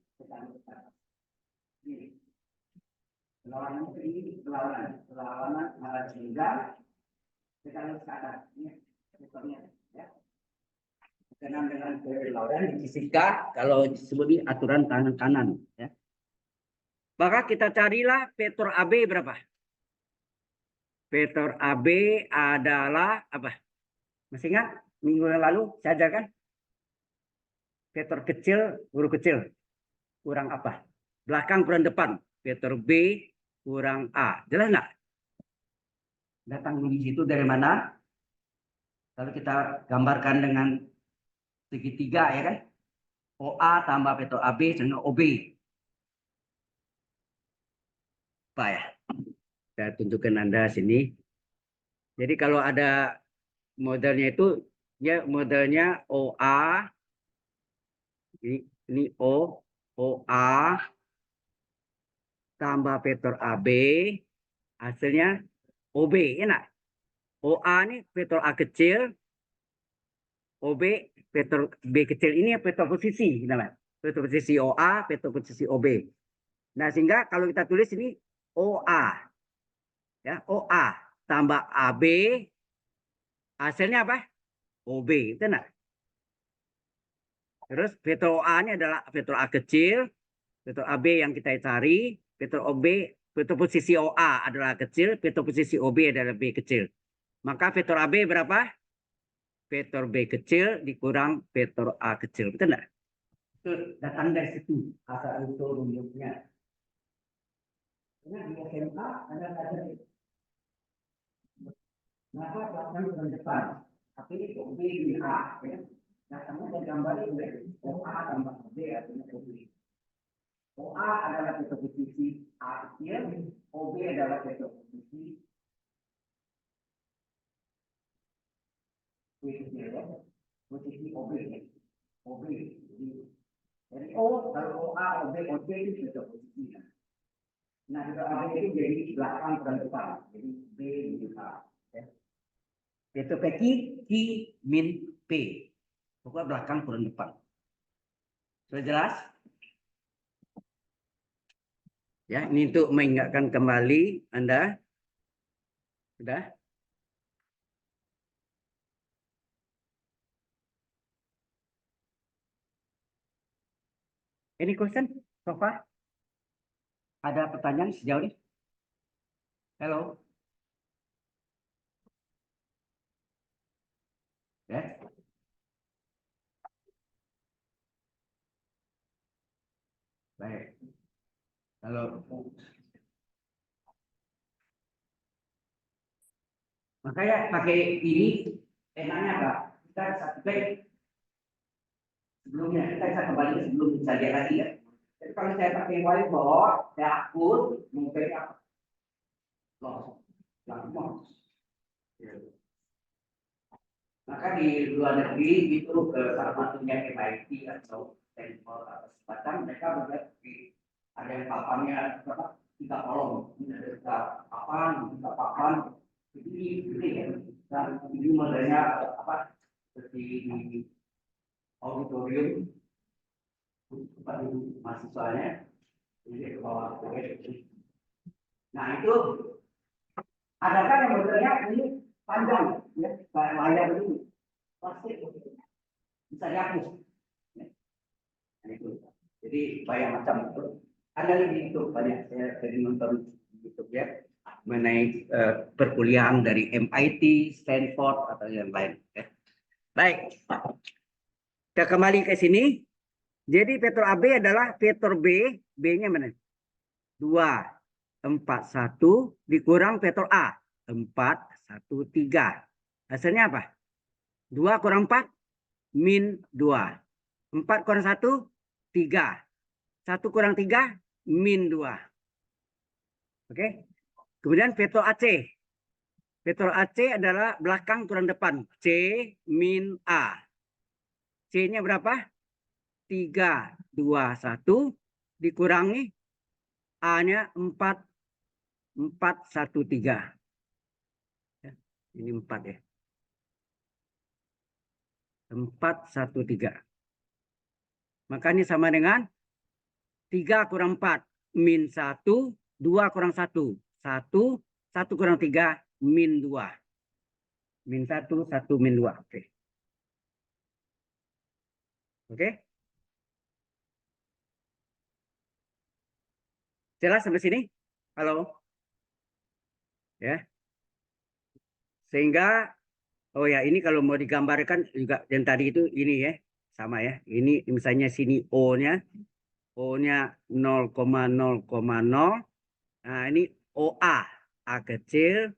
Speaker 1: Ini. Perlawanan ini perlawanan sehingga kita lihat ke atas. Ini contohnya ya. Berkenaan dengan perlawanan disisipkan kalau disebut di aturan kanan ya. Maka kita carilah vektor AB berapa? Vektor AB adalah apa? Masih ingat minggu yang lalu saya ajarkan? Vektor kecil, huruf kecil. Kurang apa? Belakang kurang depan. Vektor B kurang A. Jelas nggak? Datang di situ dari mana? Kalau kita gambarkan dengan segitiga ya kan? OA tambah vektor AB sama OB. Apa ya? Saya tunjukkan Anda sini. Jadi kalau ada modelnya itu ya modelnya OA ini OA tambah vektor AB hasilnya OB ya nak? OA ini vektor A kecil, OB vektor B kecil ini vektor posisi namanya. Vektor posisi OA, vektor posisi OB. Nah, sehingga kalau kita tulis ini OA ya, OA tambah AB hasilnya apa? OB, itu nah. Terus vektor OA ini adalah vektor A kecil, vektor AB yang kita cari, vektor OB, vektor posisi OA adalah kecil, vektor posisi OB adalah B kecil. Maka vektor AB berapa? Vektor B kecil dikurang vektor A kecil. Betul enggak? Itu datang dari situ asal usul rumusnya. Karena di SMA ada itu. Maka belakang ke depan. Tapi itu B di A. Ya. Datangnya dari gambar itu. OA tambah B artinya OB. OA adalah vektor posisi A kecil. OB adalah vektor posisi B kecil. Ya. Posisi OB. OB. Jadi O kalau OA, OB, OC itu vektor posisinya. Nah, vektor AB itu jadi belakang ke depan. Jadi B di A. Yaitu P Q min P. Pokoknya belakang kurang depan. Sudah jelas? Ya, ini untuk mengingatkan kembali Anda. Sudah? Ini question so far? Ada pertanyaan sejauh ini? Halo? Ya. Baik. Kalau makanya pakai ini enaknya apa? Kita subscribe sebelumnya, kita bisa kembali sebelum bisa lihat lagi ya. Jadi kalau saya pakai whiteboard, saya akur, mungkin apa? Loss. Maka di luar negeri itu salah satunya MIT atau Stanford atau semacam mereka berada di ada yang papannya berapa 3 kolom, ini ada 3 papan, jadi gede ya. Dan ini modelnya apa seperti di auditorium tempat duduk mahasiswanya, jadi ke bawah. Nah itu adakah yang modelnya ini panjang ya, layar ini pasti bisa dihapus. Ya. Nah, itu. Jadi banyak macam itu. Ada di YouTube banyak saya tadi nonton YouTube ya mengenai perkuliahan dari MIT, Stanford atau yang lain. Ya. Baik, kita kembali ke sini. Jadi vektor AB adalah vektor B, B-nya mana? 2, 4, 1 dikurang vektor A, 4, 1, 3. Hasilnya apa? 2 kurang 4, min 2. 4 kurang 1, 3. 1 kurang 3, min 2. Oke. Kemudian vektor AC. Vektor AC adalah belakang kurang depan. C min A. C-nya berapa? 3, 2, 1. Dikurangi A-nya 4, 4, 1, 3. Ini 4 ya. 4, 1, 3. Maka ini sama dengan 3 kurang 4 min 1 2 kurang 1. 1, 1 kurang 3, min 2. Min 1, 1 min 2. Oke. Oke. Jelas sampai sini? Halo? Ya. Sehingga, oh ya, ini kalau mau digambarkan juga yang tadi itu ini ya. Sama ya. Ini misalnya sini O-nya. O-nya 0,0,0. Nah, ini OA. A kecil.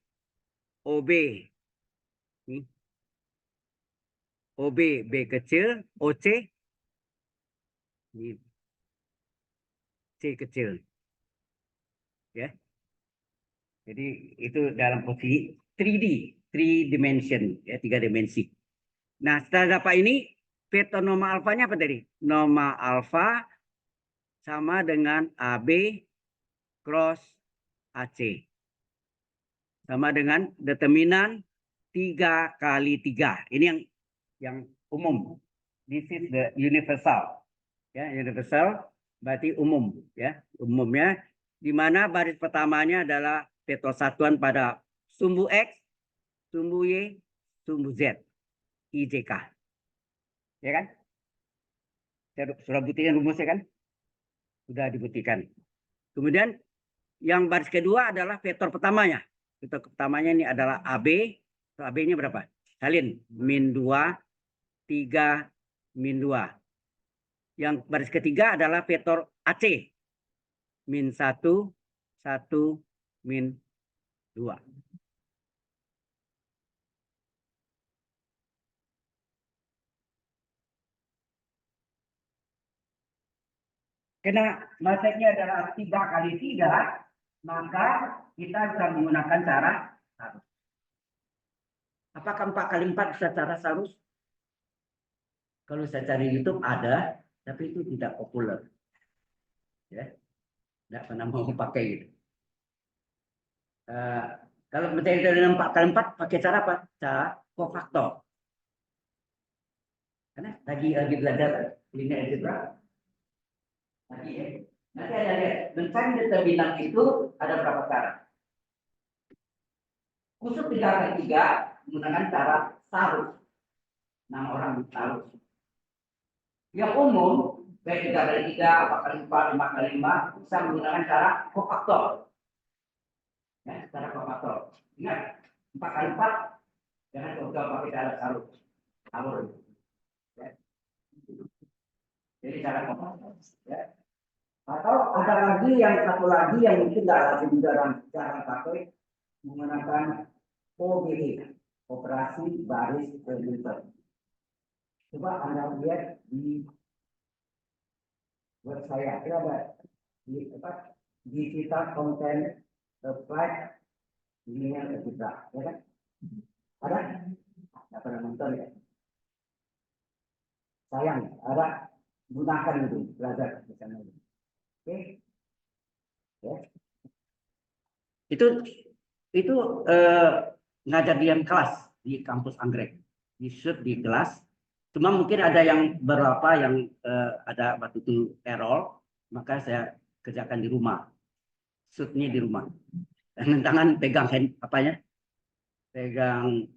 Speaker 1: OB. Nih. OB. B kecil. OC. Ini C kecil. Ya. Jadi itu dalam posisi 3D, 3 dimension, ya 3 dimensi. Nah, setelah dapat ini, vektor norma alfanya apa tadi? Norma alfa sama dengan AB cross AC. Sama dengan determinan 3 kali 3. Ini yang umum. This is the universal. Ya, universal berarti umum, ya. Umumnya di mana baris pertamanya adalah vektor satuan pada sumbu X, sumbu Y, sumbu Z, I, J, K. Ya kan? Saya sudah buktikan rumusnya kan? Sudah dibuktikan. Kemudian yang baris kedua adalah vektor pertamanya. Vektor pertamanya ini adalah AB. AB-nya berapa? Salin. Min 2, 3, min 2. Yang baris ketiga adalah vektor AC. Min 1, 1, min 2. Karena maksudnya adalah 3 kali 3, maka kita bisa menggunakan cara sarus. Apakah 4 kali 4 bisa cara sarus? Kalau saya cari YouTube ada, tapi itu tidak populer. Ya, tidak pernah mau pakai itu. Kalau mencari dari 4 kali 4 pakai cara apa? Cara kofaktor. Karena lagi belajar linear algebra. Lagi ya. Nanti ada lihat, mencari determinan itu ada berapa cara. Khusus 3 kali 3 menggunakan cara sarus. 6 orang sarus. Yang umum, baik 3 kali 3, 4 kali 4, 5 kali 5, bisa menggunakan cara kofaktor. Ya, cara kofaktor. Ingat, 4 kali 4, jangan coba pakai cara sarus. Alur. Ya. Jadi cara kofaktor. Ya. Atau ada lagi yang satu lagi yang mungkin tidak lagi jarang pakai, menggunakan OBE, operasi baris reducer. Coba Anda lihat di web saya, ada di apa? Digital content applied linear algebra, ya kan? Ada? Tidak pernah nonton ya? Sayang, ada, gunakan itu, belajar di sana. Oke? Ya. Itu ngajar di kelas di kampus Anggrek, di shoot di kelas. Cuma mungkin ada yang beberapa yang ada waktu itu error, maka saya kerjakan di rumah, shootnya di rumah. Dan tangan pegang apanya, pegang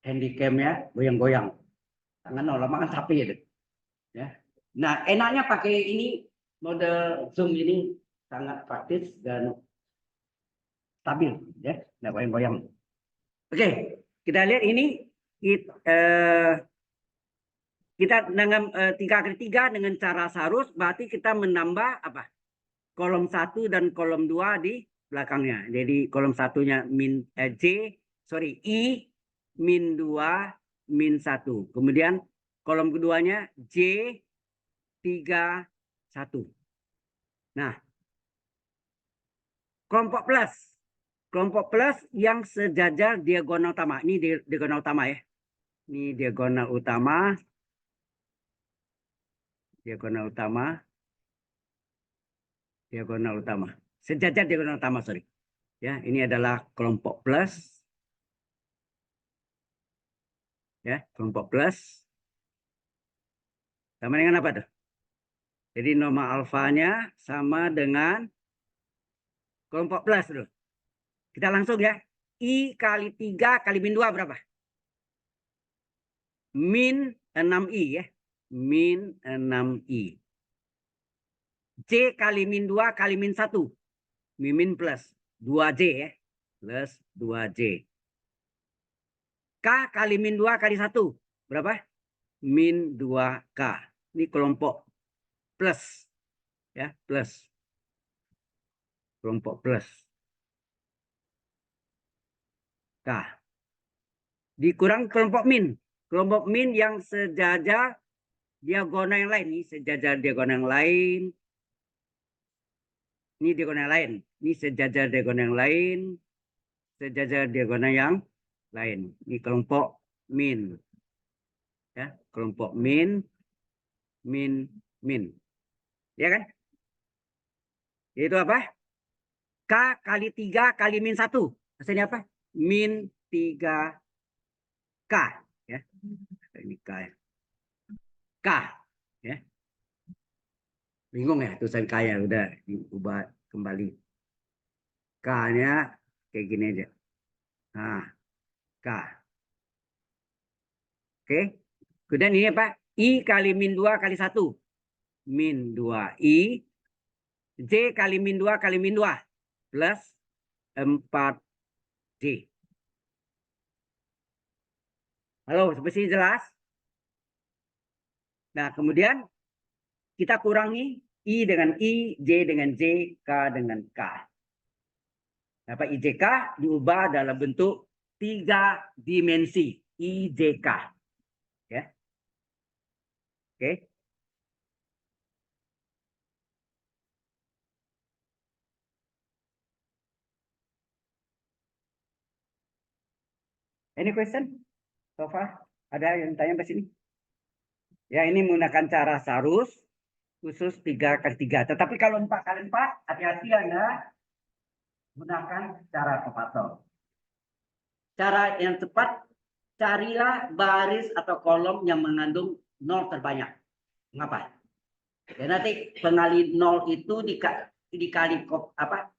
Speaker 1: handycamnya, goyang-goyang. Tangan lama kan capek gitu. Ya. Nah, enaknya pakai ini model Zoom ini sangat praktis dan stabil, ya, nggak goyang-goyang. Oke, kita lihat ini kita dengan 3 kali 3 dengan cara sarus, berarti kita menambah apa? Kolom 1 dan kolom 2 di belakangnya. Jadi kolom satunya I min 2 min 1. Kemudian kolom keduanya J 3 1. Nah, kelompok plus. Kelompok plus yang sejajar diagonal utama. Ini diagonal utama ya. Ini diagonal utama. Diagonal utama. Diagonal utama. Sejajar diagonal utama, sorry. Ya, ini adalah kelompok plus. Ya, kelompok plus. Sama dengan apa tuh? Jadi norma alfanya sama dengan Kelompok plus dulu. Kita langsung ya. I kali 3 kali min 2 berapa? Min 6I ya. Min 6I. J kali min 2 kali min 1. Min plus 2J ya. Plus 2J. K kali min 2 kali 1. Berapa? Min 2K. Ini kelompok plus. Ya, plus. Kelompok plus. K. Dikurang kelompok min. Kelompok min yang sejajar diagonal yang lain. Ini sejajar diagonal yang lain. Ini diagonal yang lain. Ini sejajar diagonal yang lain. Sejajar diagonal yang lain. Ini kelompok min. Ya, kelompok min, min, min. Ya kan? Itu apa? K kali 3 kali min 1. Hasilnya apa? Min 3K. Ya. Ini K. K. Ya. Bingung ya tulisan K ya. Udah diubah kembali. K-nya kayak gini aja. Nah, K. Oke. Kemudian ini apa? I kali min 2 kali 1. Min 2I. J kali min 2 kali min 2. Plus 4J. Halo, sampai sini jelas? Nah, kemudian kita kurangi I dengan I, J dengan J, K dengan K. Dapat IJK diubah dalam bentuk 3 dimensi. IJK. Ya. Oke. Any question? So far? Ada yang tanya ke sini? Ya, ini menggunakan cara Sarus khusus 3 kali 3. Tetapi kalau 4 kali 4, hati-hati Anda gunakan cara kopator. Cara yang tepat, carilah baris atau kolom yang mengandung 0 terbanyak. Mengapa? Ya, nanti pengali 0 itu dikali apa?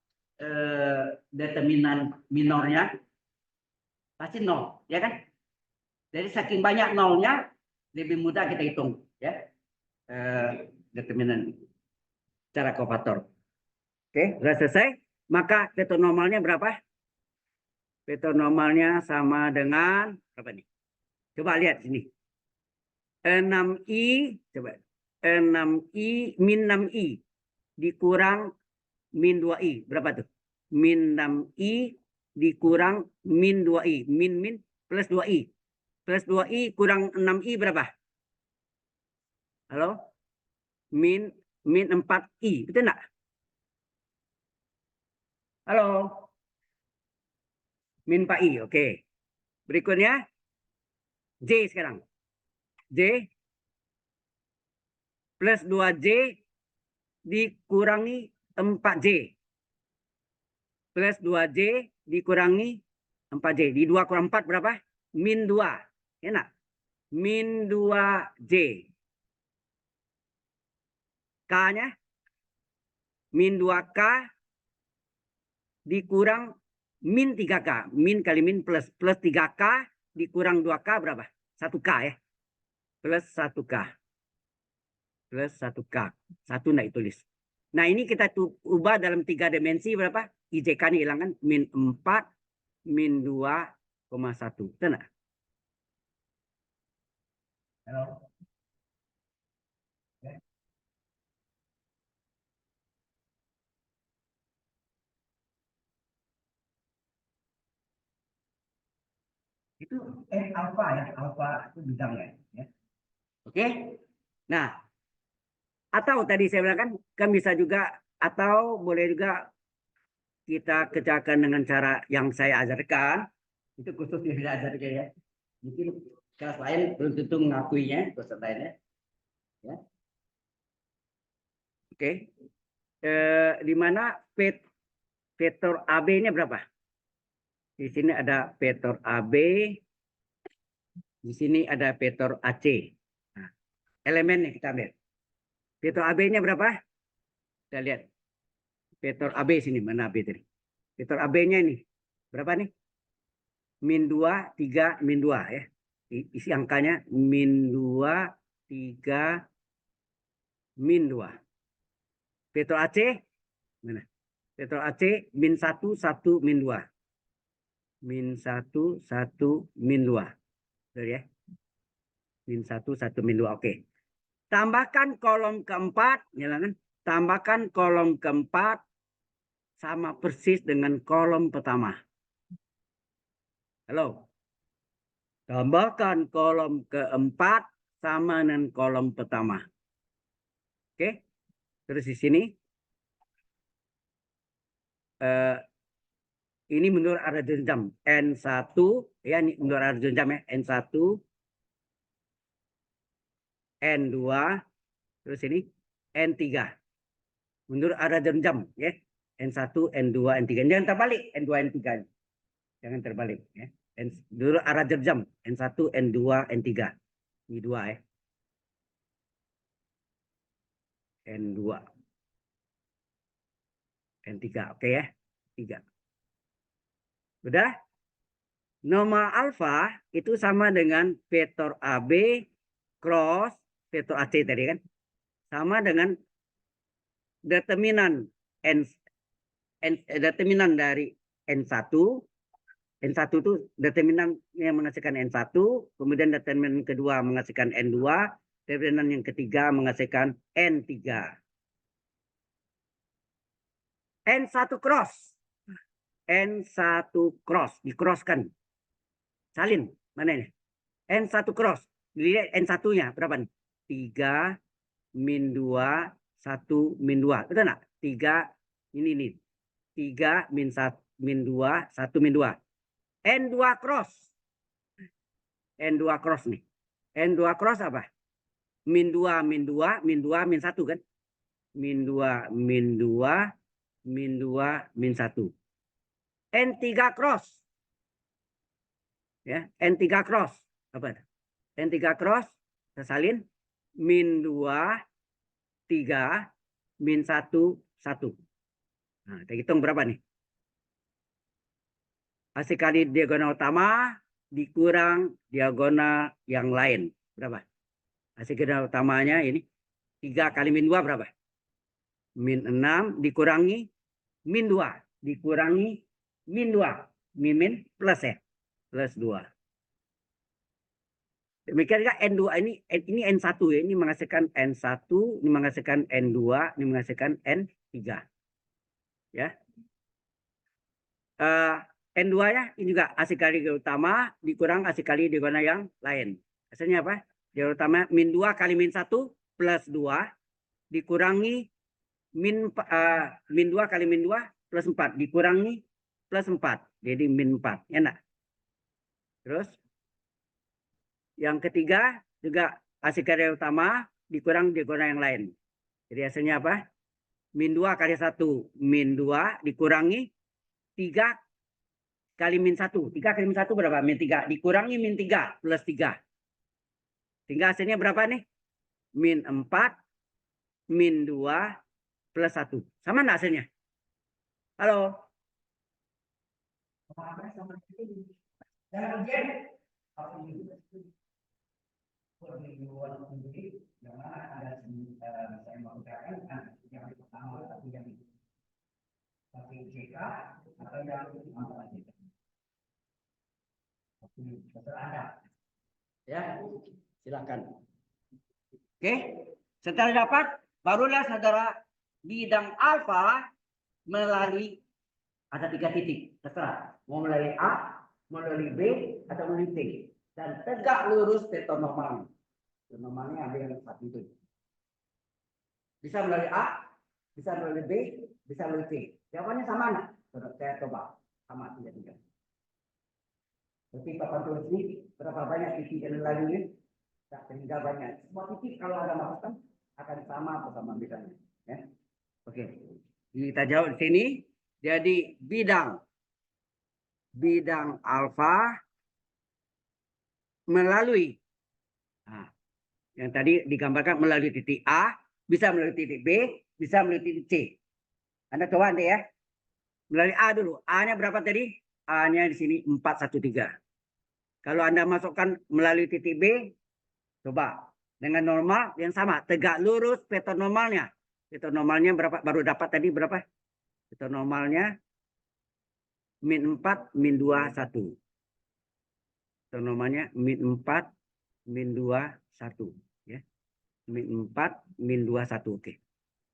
Speaker 1: Determinan minornya pasti 0, ya kan? Jadi saking banyak nolnya lebih mudah kita hitung, ya. Determinan cara kopator. Oke, sudah selesai. Maka vektor normalnya berapa? Vektor normalnya sama dengan berapa nih? Coba lihat sini. 6i, coba. 6i min 6i dikurang min 2i. Berapa tuh? Min 6i dikurang min 2i. Min plus 2i. Plus 2i kurang 6i berapa? Halo? Min 4i. Betul enggak? Halo? Min 4i. Oke. Berikutnya J sekarang. J plus 2J dikurangi 4J. Plus 2J dikurangi 4J. Di 2 kurang 4 berapa? Min 2. Enak. Min 2J. K-nya min 2K dikurang min 3K. Min kali min plus 3K dikurang 2K berapa? 1K ya. Plus 1K. Plus 1K. 1 enggak ditulis. Nah, ini kita ubah dalam 3 dimensi berapa? IJK ini hilangkan min 4 min 2,1. Betul enggak? Halo. Itu alfa ya, alfa itu bidangnya ya. Oke. Nah, atau tadi saya bilang kan bisa juga atau boleh juga kita kerjakan dengan cara yang saya ajarkan. Itu khusus yang saya ajarkan ya. Mungkin kelas lain belum tentu mengakuinya, kelas lainnya. Ya. Oke. Di mana vektor AB-nya berapa? Di sini ada vektor AB. Di sini ada vektor AC. Nah, elemennya kita ambil. Vektor AB-nya berapa? Kita lihat. Vektor AB sini, mana AB tadi? Vektor AB-nya ini berapa nih? Min 2, 3, min 2 ya. Isi angkanya min 2, 3, min 2. Vektor AC mana? Vektor AC min 1, 1, min 2. Min 1, 1, min 2. Betul ya? Min 1, 1, min 2. Oke. Tambahkan kolom keempat, ya kan? Tambahkan kolom keempat sama persis dengan kolom pertama. Halo. Tambahkan kolom keempat sama dengan kolom pertama. Oke. Terus di sini ini menurut arah jenjang N1 ya, ini menurut arah jenjang ya, N1, N2, terus ini N3. Menurut arah jenjang ya. N1, N2, N3. Jangan terbalik N2, N3. Jangan terbalik ya. Menurut arah jenjang N1, N2, N3. Ini 2 ya. N2. N3. Oke ya. 3. Udah? Normal alfa itu sama dengan vektor AB cross vektor AC tadi kan. Sama dengan determinan determinan dari N1. N1 itu determinan yang menghasilkan N1, kemudian determinan kedua menghasilkan N2, determinan yang ketiga menghasilkan N3. N1 cross. N1 cross, dikroskan. Salin, mana ini? N1 cross. Dilihat N1-nya berapa nih? 3, min 2, 1, min 2. Betul nggak? 3, ini nih. 3, min 1, min 2, 1, min 2. N2 cross. N2 cross nih. N2 cross apa? Min 2, min 2, min 2, min 1 kan? Min 2, min 2, min 2, min 1. N3 cross. Ya, N3 cross. Apa? N3 cross, kita salin. Min 2, 3, min 1, 1. Nah, kita hitung berapa nih? Hasil kali diagonal utama dikurang diagonal yang lain. Berapa? Hasil diagonal utamanya ini 3 kali min 2 berapa? Min 6 dikurangi min 2. Dikurangi min 2. Min plus ya. Plus 2. Demikian juga N2 ini N1 ya. Ini menghasilkan N1, ini menghasilkan N2, ini menghasilkan N3. Ya. N2 ya, ini juga hasil kali utama dikurang hasil kali diagonal yang lain. Hasilnya apa? Diagonal utama min 2 kali min 1 plus 2 dikurangi min 2 kali min 2 plus 4 dikurangi plus 4. Jadi min 4. Ya enggak? Terus yang ketiga juga hasil kali utama dikurang diagonal yang lain. Jadi hasilnya apa? Min 2 kali 1 min 2 dikurangi 3 kali min 1. 3 kali min 1 berapa? Min 3. Dikurangi min 3 plus 3. Sehingga hasilnya berapa nih? Min 4, min 2, plus 1. Sama enggak hasilnya? Halo? Ya, silakan. Oke, setelah dapat, barulah saudara bidang alfa melalui ada 3 titik, terserah mau melalui A, melalui B, atau melalui T, dan tegak lurus vektor normal. Normalnya ambil yang satu itu. Bisa melalui A, bisa melalui B, bisa melalui T. Jawabannya sama nggak? Saya coba sama tiga. Tapi papan tulis ini berapa banyak titik yang lainnya? Tak sehingga banyak. Semua titik kalau ada masukan akan sama atau sama bedanya. Ya. Oke, kita jawab di sini. Jadi bidang alfa melalui yang tadi digambarkan melalui titik A, bisa melalui titik B, bisa melalui titik C. Anda coba nanti ya. Melalui A dulu. A-nya berapa tadi? A-nya di sini 413. Kalau Anda masukkan melalui titik B, coba dengan normal yang sama, tegak lurus vektор normalnya. Vektor normalnya berapa? Baru dapat tadi berapa? Vektor normalnya min 4, min 2, 1. Vektor normalnya min 4, min 2, 1. Ya. Min 4, min 2, 1. Oke.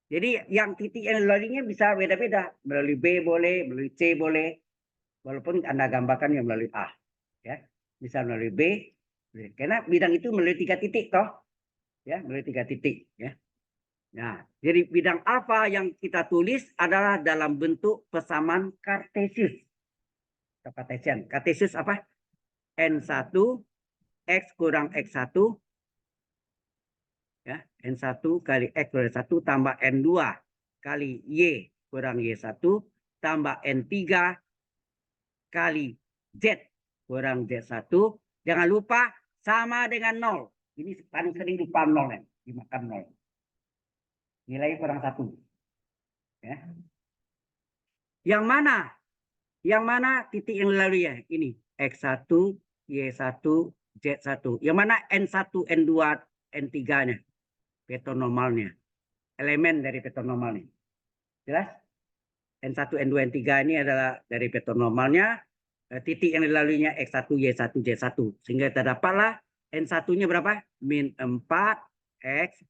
Speaker 1: Jadi yang titik yang dilaluinya bisa beda-beda. Melalui B boleh, melalui C boleh. Walaupun Anda gambarkan yang melalui A. Ya. Bisa melalui B. Karena bidang itu melalui 3 titik toh. Ya, melalui 3 titik. Ya. Nah, jadi bidang alfa yang kita tulis adalah dalam bentuk persamaan kartesius. Kartesian. Kartesius apa? N1 X kurang X1 ya, N1 kali X kurang 1 tambah N2 kali Y kurang Y1 tambah N3 kali Z kurang Z1. Jangan lupa sama dengan 0. Ini paling sering lupa 0 ya. Dimakan 0. Nilai kurang 1. Ya. Yang mana? Yang mana titik yang dilalui ya? Ini X1, Y1, Z1. Yang mana N1, N2, N3-nya? Vektor normalnya. Elemen dari vektor normalnya. Jelas? N1, N2, N3 ini adalah dari vektor normalnya. Titik yang dilaluinya X1, Y1, Z1. Sehingga kita dapatlah N1-nya berapa? Min 4 X.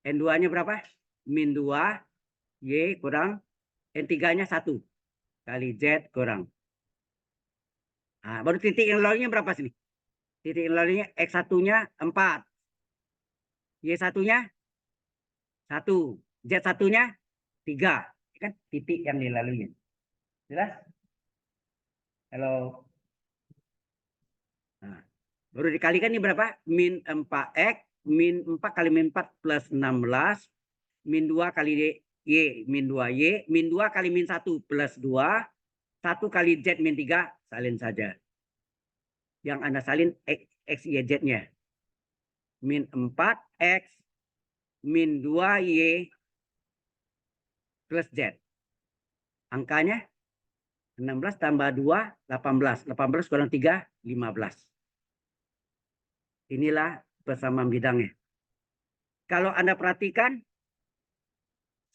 Speaker 1: N2-nya berapa? Min 2 Y kurang N3-nya 1 kali Z kurang. Nah, baru titik yang dilaluinya berapa sini? Titik yang dilaluinya X1-nya 4. Y1-nya 1. Z1-nya 3. Kan titik yang dilaluinya. Jelas? Halo. Nah, baru dikalikan ini berapa? Min 4X, min 4 kali min 4 plus 16, min 2 kali Y, min 2Y, min 2 kali min 1 plus 2, 1 kali Z min 3, salin saja. Yang Anda salin X, Y, Z-nya. Min 4X, min 2Y, plus Z. Angkanya 16 tambah 2, 18. 18 kurang 3, 15. Inilah persamaan bidangnya. Kalau Anda perhatikan,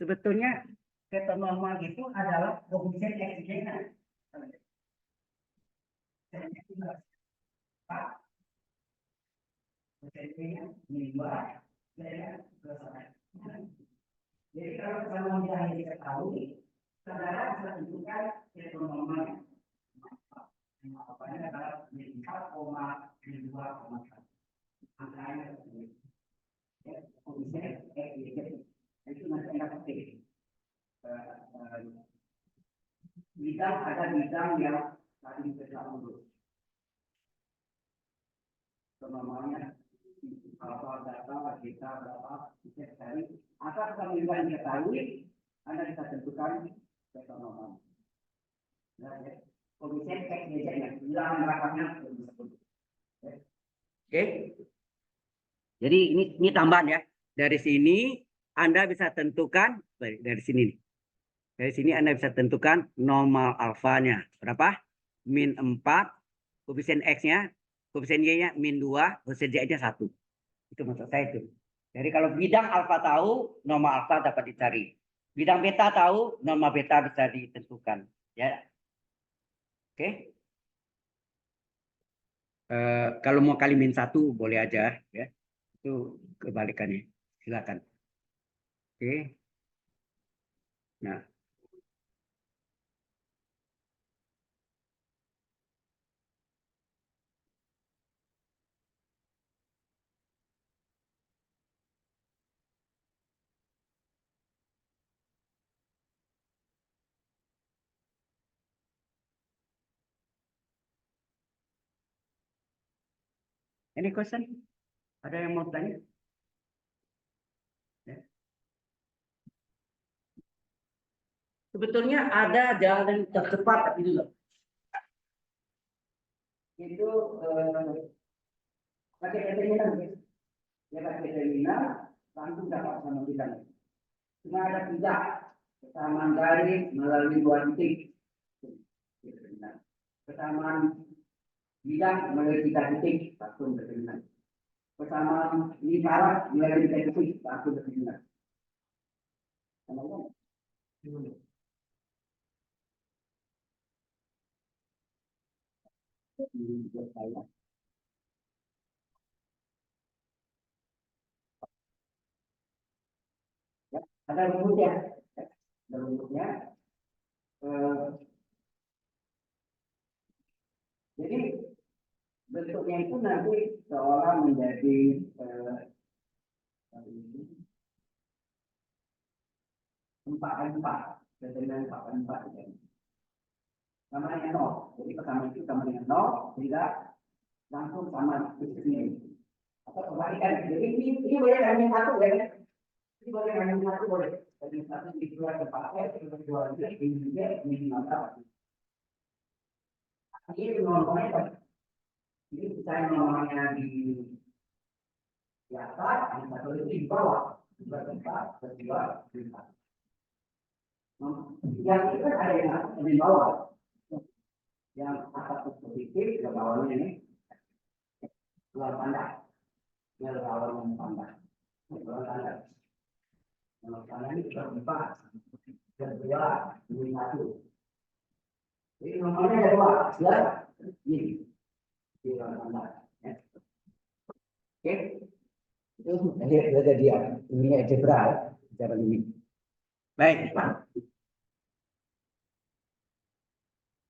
Speaker 1: sebetulnya vektor normal itu adalah koefisien X-nya. Jadi kalau persamaan bidangnya diketahui, saudara bisa tentukan vektor normalnya. Apanya adalah 4,2,1. Angkanya koefisien X-Y. Itu nanti Anda petik. Bidang ada bidang yang tadi kita urus. Normalnya apa data kita berapa bisa cari. Asal kami ketahui, Anda bisa tentukan vektor normal. Ya, koefisien X, Y, Z-nya, bilangan rakamnya. Oke. Jadi ini tambahan ya. Dari sini Anda bisa tentukan dari sini. Dari sini Anda bisa tentukan normal alfanya. Berapa? Min 4, koefisien X-nya, koefisien Y-nya min 2, koefisien Z-nya 1. Itu maksud saya itu. Jadi kalau bidang alfa tahu, normal alfa dapat dicari. Bidang beta tahu, normal beta bisa ditentukan. Ya. Oke. Kalau mau kali min 1 boleh aja. Ya. Itu kebalikannya. Silakan. Oke. Nah. Any question? Ada yang mau tanya? Ya. Sebetulnya ada jalan tercepat itu loh. Itu pakai determinan. Ya pakai determinan langsung dapat sama kita. Cuma ada 3. Persamaan garis melalui dua titik. Persamaan bidang melalui tiga titik. Satu determinan. Persamaan lingkaran melalui tiga titik. Satu determinan. Ya, ada rumusnya. Ada rumusnya. Jadi bentuknya itu nanti seolah menjadi empat determinan empat sama dengan nol. Jadi pertama itu sama dengan nol, sehingga langsung sama seperti ini. Atau kebalikan. Jadi ini boleh hanya satu ya. Ini boleh hanya satu boleh. Jadi satu dijual ke pakai, dijual ini juga minimal berapa? Ini nomornya. Ini misalnya nomornya di atas, yang satu itu di bawah. Dua tempat, kedua di atas. Yang itu kan ada yang atas di bawah. Yang atas positif, ke bawahnya ini luar tanda. Yang bawahnya tanda. Luar tanda. Luar tanda ini juga empat. Kedua, ini satu. Jadi nomornya ada dua. Ya, ini. Di luar tanda. Oke. Itu ada dia. Ini algebra. Cara ini. Baik.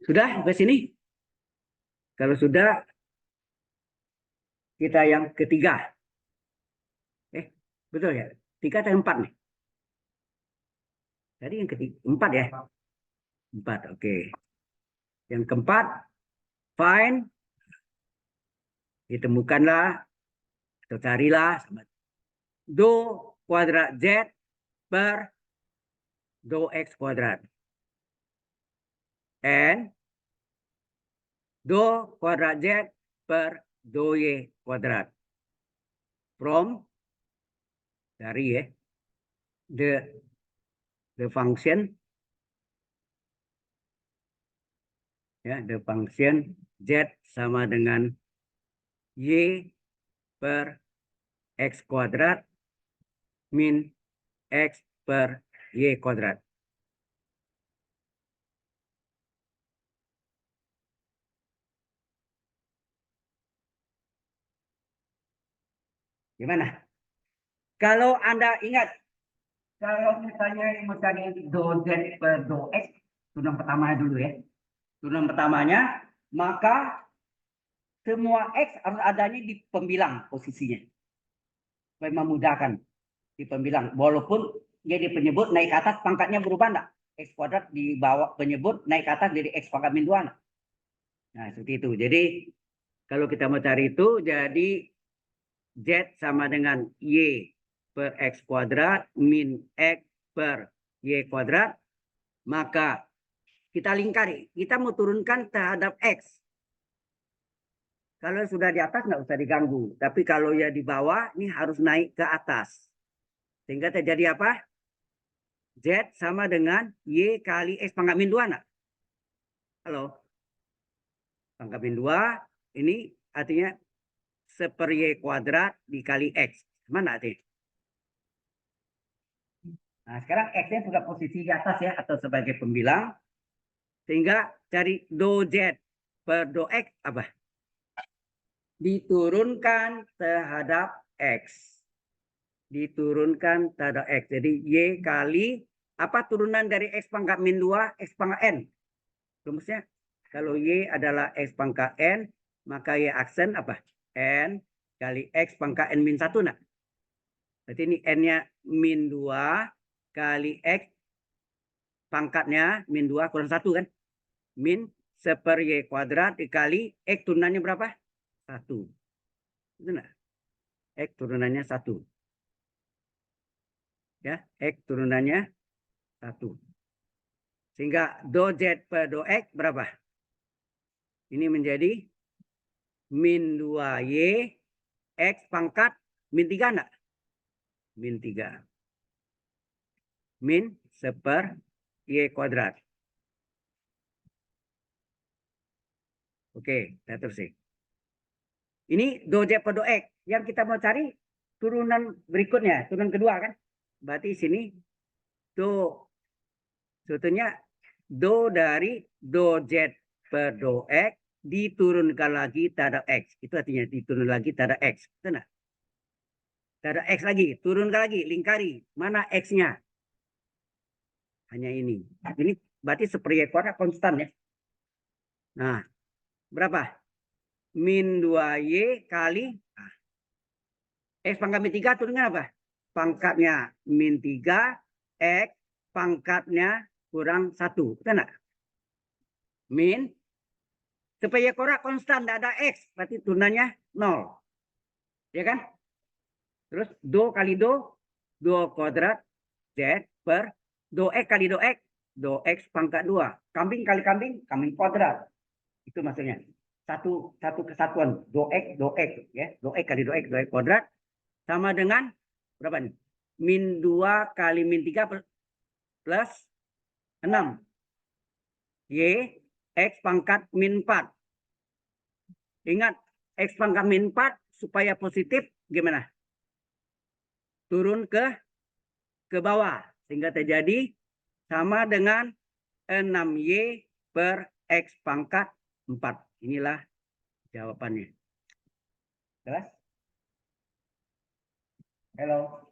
Speaker 1: Sudah sampai sini? Kalau sudah, kita yang ketiga. Betul ya? 3 atau 4 nih? Tadi yang ketiga, 4 ya? 4, oke. Yang keempat, find, ditemukanlah, atau carilah, do kuadrat Z per do X kuadrat. And do kuadrat Z per do Y kuadrat. From, dari ya, the function, ya, the function Z sama dengan Y per X kuadrat min X per Y kuadrat. Gimana? Kalau Anda ingat, kalau misalnya mencari do Z per do X, turunan pertamanya dulu ya. Turunan pertamanya, maka semua X harus adanya di pembilang posisinya. Supaya memudahkan di pembilang. Walaupun dia di penyebut naik ke atas, pangkatnya berubah enggak? X kuadrat di bawah penyebut naik ke atas jadi X pangkat min 2. Nah, seperti itu. Jadi, kalau kita mau cari itu, jadi Z sama dengan Y per X kuadrat min X per Y kuadrat. Maka kita lingkari. Kita mau turunkan terhadap X. Kalau sudah di atas nggak usah diganggu. Tapi kalau ya di bawah, ini harus naik ke atas. Sehingga terjadi apa? Z sama dengan Y kali X pangkat min 2. Nah? Halo? Pangkat min 2, ini artinya seper Y kuadrat dikali X. Mana artinya? Nah, sekarang X-nya sudah posisi di atas ya, atau sebagai pembilang. Sehingga cari do Z per do X apa? Diturunkan terhadap X. Diturunkan terhadap X. Jadi Y kali, apa turunan dari X pangkat min 2, X pangkat N? Rumusnya, kalau Y adalah X pangkat N, maka Y aksen apa? N kali X pangkat N min 1. Nah. Berarti ini N-nya min 2 kali X pangkatnya min 2 kurang 1 kan? Min seper Y kuadrat dikali X turunannya berapa? 1. Itu enggak? X turunannya 1. Ya, X turunannya 1. Sehingga do Z per do X berapa? Ini menjadi min 2Y X pangkat min 3 enggak? Min 3. Min seper Y kuadrat. Oke, kita terusin. Ini do Z per do X. Yang kita mau cari turunan berikutnya, turunan kedua kan? Berarti sini do, sebetulnya do dari do Z per do X diturunkan lagi terhadap X. Itu artinya diturunkan lagi terhadap X. Betul nggak? Terhadap X lagi, turunkan lagi, lingkari. Mana X-nya? Hanya ini. Ini berarti seperti kuadrat konstan ya. Nah, berapa? Min 2Y kali X pangkat min 3 turunkan apa? Pangkatnya min 3, X pangkatnya kurang 1. Betul enggak? Min, supaya kuadrat konstan, tidak ada X. Berarti turunannya 0. Ya kan? Terus do kali do kuadrat Z per do X kali do X pangkat 2. Kambing kali kambing kuadrat. Itu maksudnya. Satu kesatuan do X ya. Do X kali do X kuadrat sama dengan berapa nih? Min 2 kali min 3 plus 6. Y X pangkat min 4. Ingat, X pangkat min 4 supaya positif gimana? Turun ke bawah. Sehingga terjadi sama dengan 6Y per X pangkat 4. Inilah jawabannya. Jelas? Halo.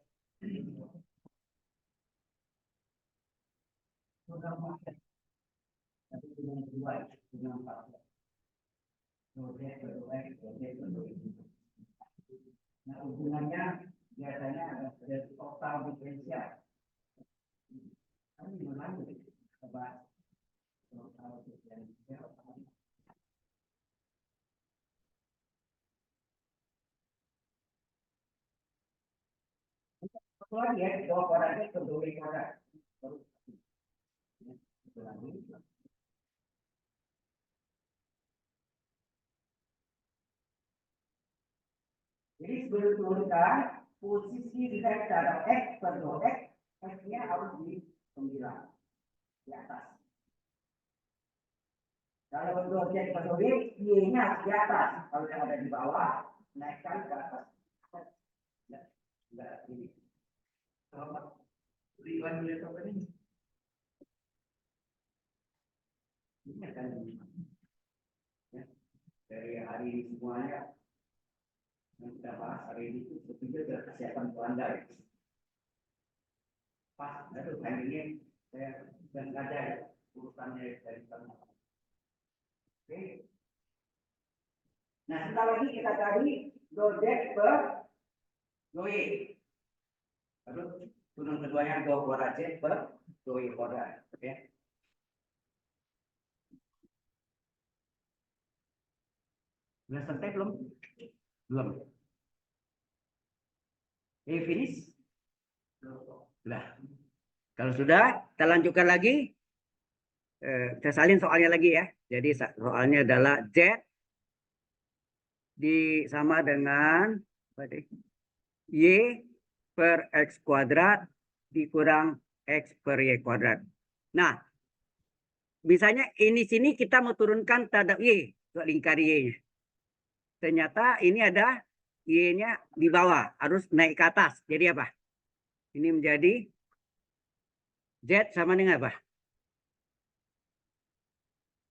Speaker 1: Nah, hubungannya biasanya ada total diferensial. Kami mengambil coba total diferensial. Satu lagi ya, dua kuadratnya ke dua kuadrat. Jadi sebelum turunkan posisi kita terhadap X per 2X, X-nya harus di 9 di atas. Kalau 2Z per 2Y, Y-nya harus di atas. Kalau yang ada di bawah, naikkan ke atas. Enggak, ini. Kalau Riwan lihat apa ini? Ini akan ya, dari hari ini semuanya yang kita bahas hari ini itu sebetulnya sudah kesiapan Belanda ya. Pas, itu hari ini saya dan ada ya urusannya dari sana. Oke. Nah, setelah lagi kita cari do Z per do Y. Lalu turun keduanya do kuadrat Z per do Y kuadrat. Oke. Sudah selesai belum? Belum. Finish? Sudah. Kalau sudah, kita lanjutkan lagi. Kita salin soalnya lagi ya. Jadi soalnya adalah Z sama dengan Y per X kuadrat dikurang X per Y kuadrat. Nah, misalnya ini sini kita mau turunkan terhadap Y, untuk lingkari Y-nya. Ternyata ini ada Y-nya di bawah, harus naik ke atas. Jadi apa? Ini menjadi Z sama dengan apa?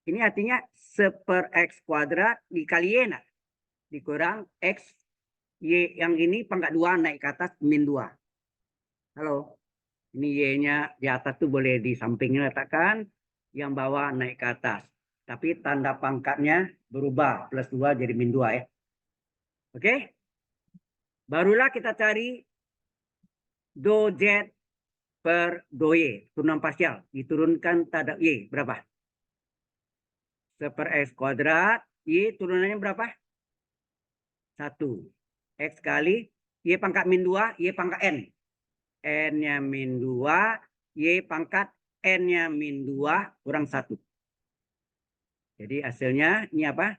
Speaker 1: Ini artinya seper X kuadrat dikali Y, nah, dikurang X, Y yang ini pangkat 2 naik ke atas min 2. Halo, ini Y-nya di atas tuh boleh di sampingnya letakkan, yang bawah naik ke atas. Tapi tanda pangkatnya berubah, plus 2 jadi min 2 ya. Oke? Barulah kita cari do Z per do Y, turunan parsial. Diturunkan terhadap Y, berapa? Seper X kuadrat, Y turunannya berapa? 1. X kali, Y pangkat min 2, Y pangkat N. N-nya min 2, Y pangkat N-nya min 2 kurang 1. Jadi hasilnya ini apa?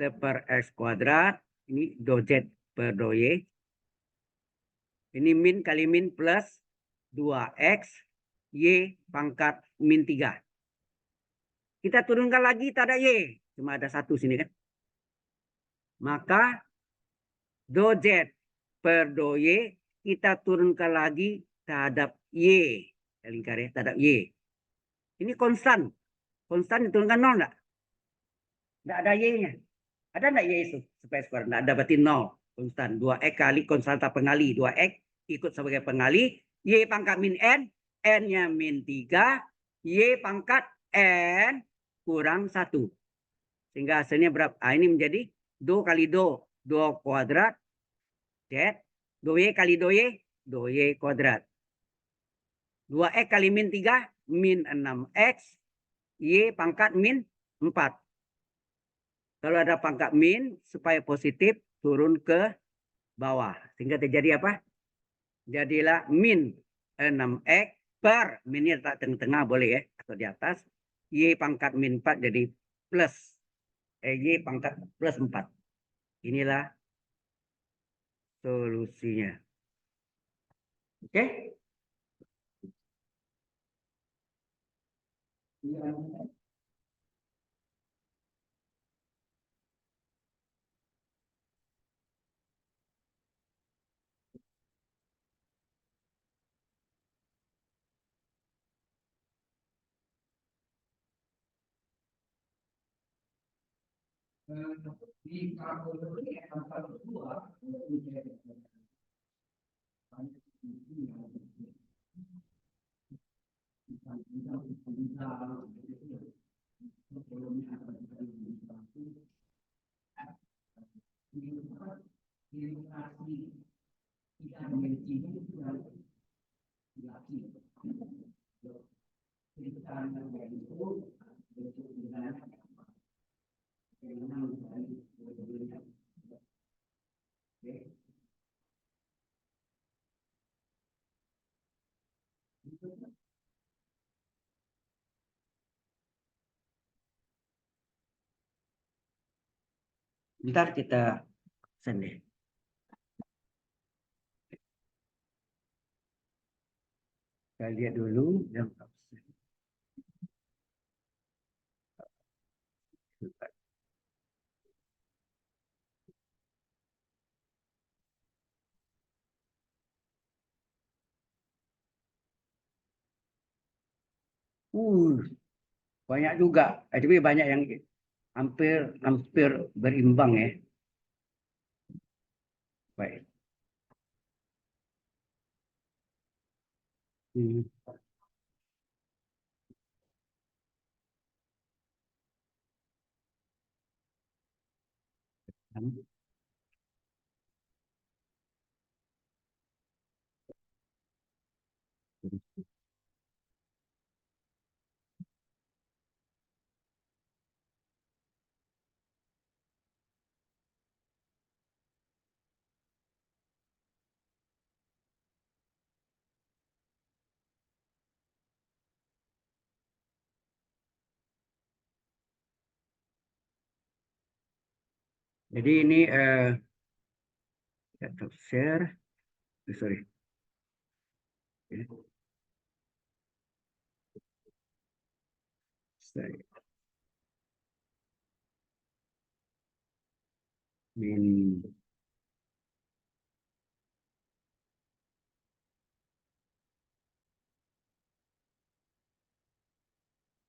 Speaker 1: Seper X kuadrat, ini do Z per do Y. Ini min kali min plus 2X Y pangkat min 3. Kita turunkan lagi, tak ada Y. Cuma ada satu sini kan. Maka do Z per do Y, kita turunkan lagi terhadap Y. Lingkar ya, terhadap Y. Ini konstan. Konstan diturunkan 0 enggak? Enggak ada Y-nya. Ada enggak Y itu? Supaya square. Enggak ada, berarti 0. Konstan. 2X kali konstanta pengali. 2X ikut sebagai pengali. Y pangkat min N. N-nya min 3. Y pangkat N kurang 1. Sehingga hasilnya berapa? Ini menjadi do kali do. Do kuadrat. Z. Do Y kali do Y. Do Y kuadrat. 2X kali min 3. Min 6X. Y pangkat min 4. Kalau ada pangkat min, supaya positif, turun ke bawah. Sehingga terjadi apa? Jadilah min 6X per, minnya letak tengah-tengah boleh ya, atau di atas. Y pangkat min 4 jadi plus. Y pangkat plus 4. Inilah solusinya. Oke? Ntar kita sendiri. Kita lihat dulu yang absen. Banyak juga. Tapi banyak yang hampir hampir berimbang ya. Baik. Hmm. Jadi ini share, sorry. Min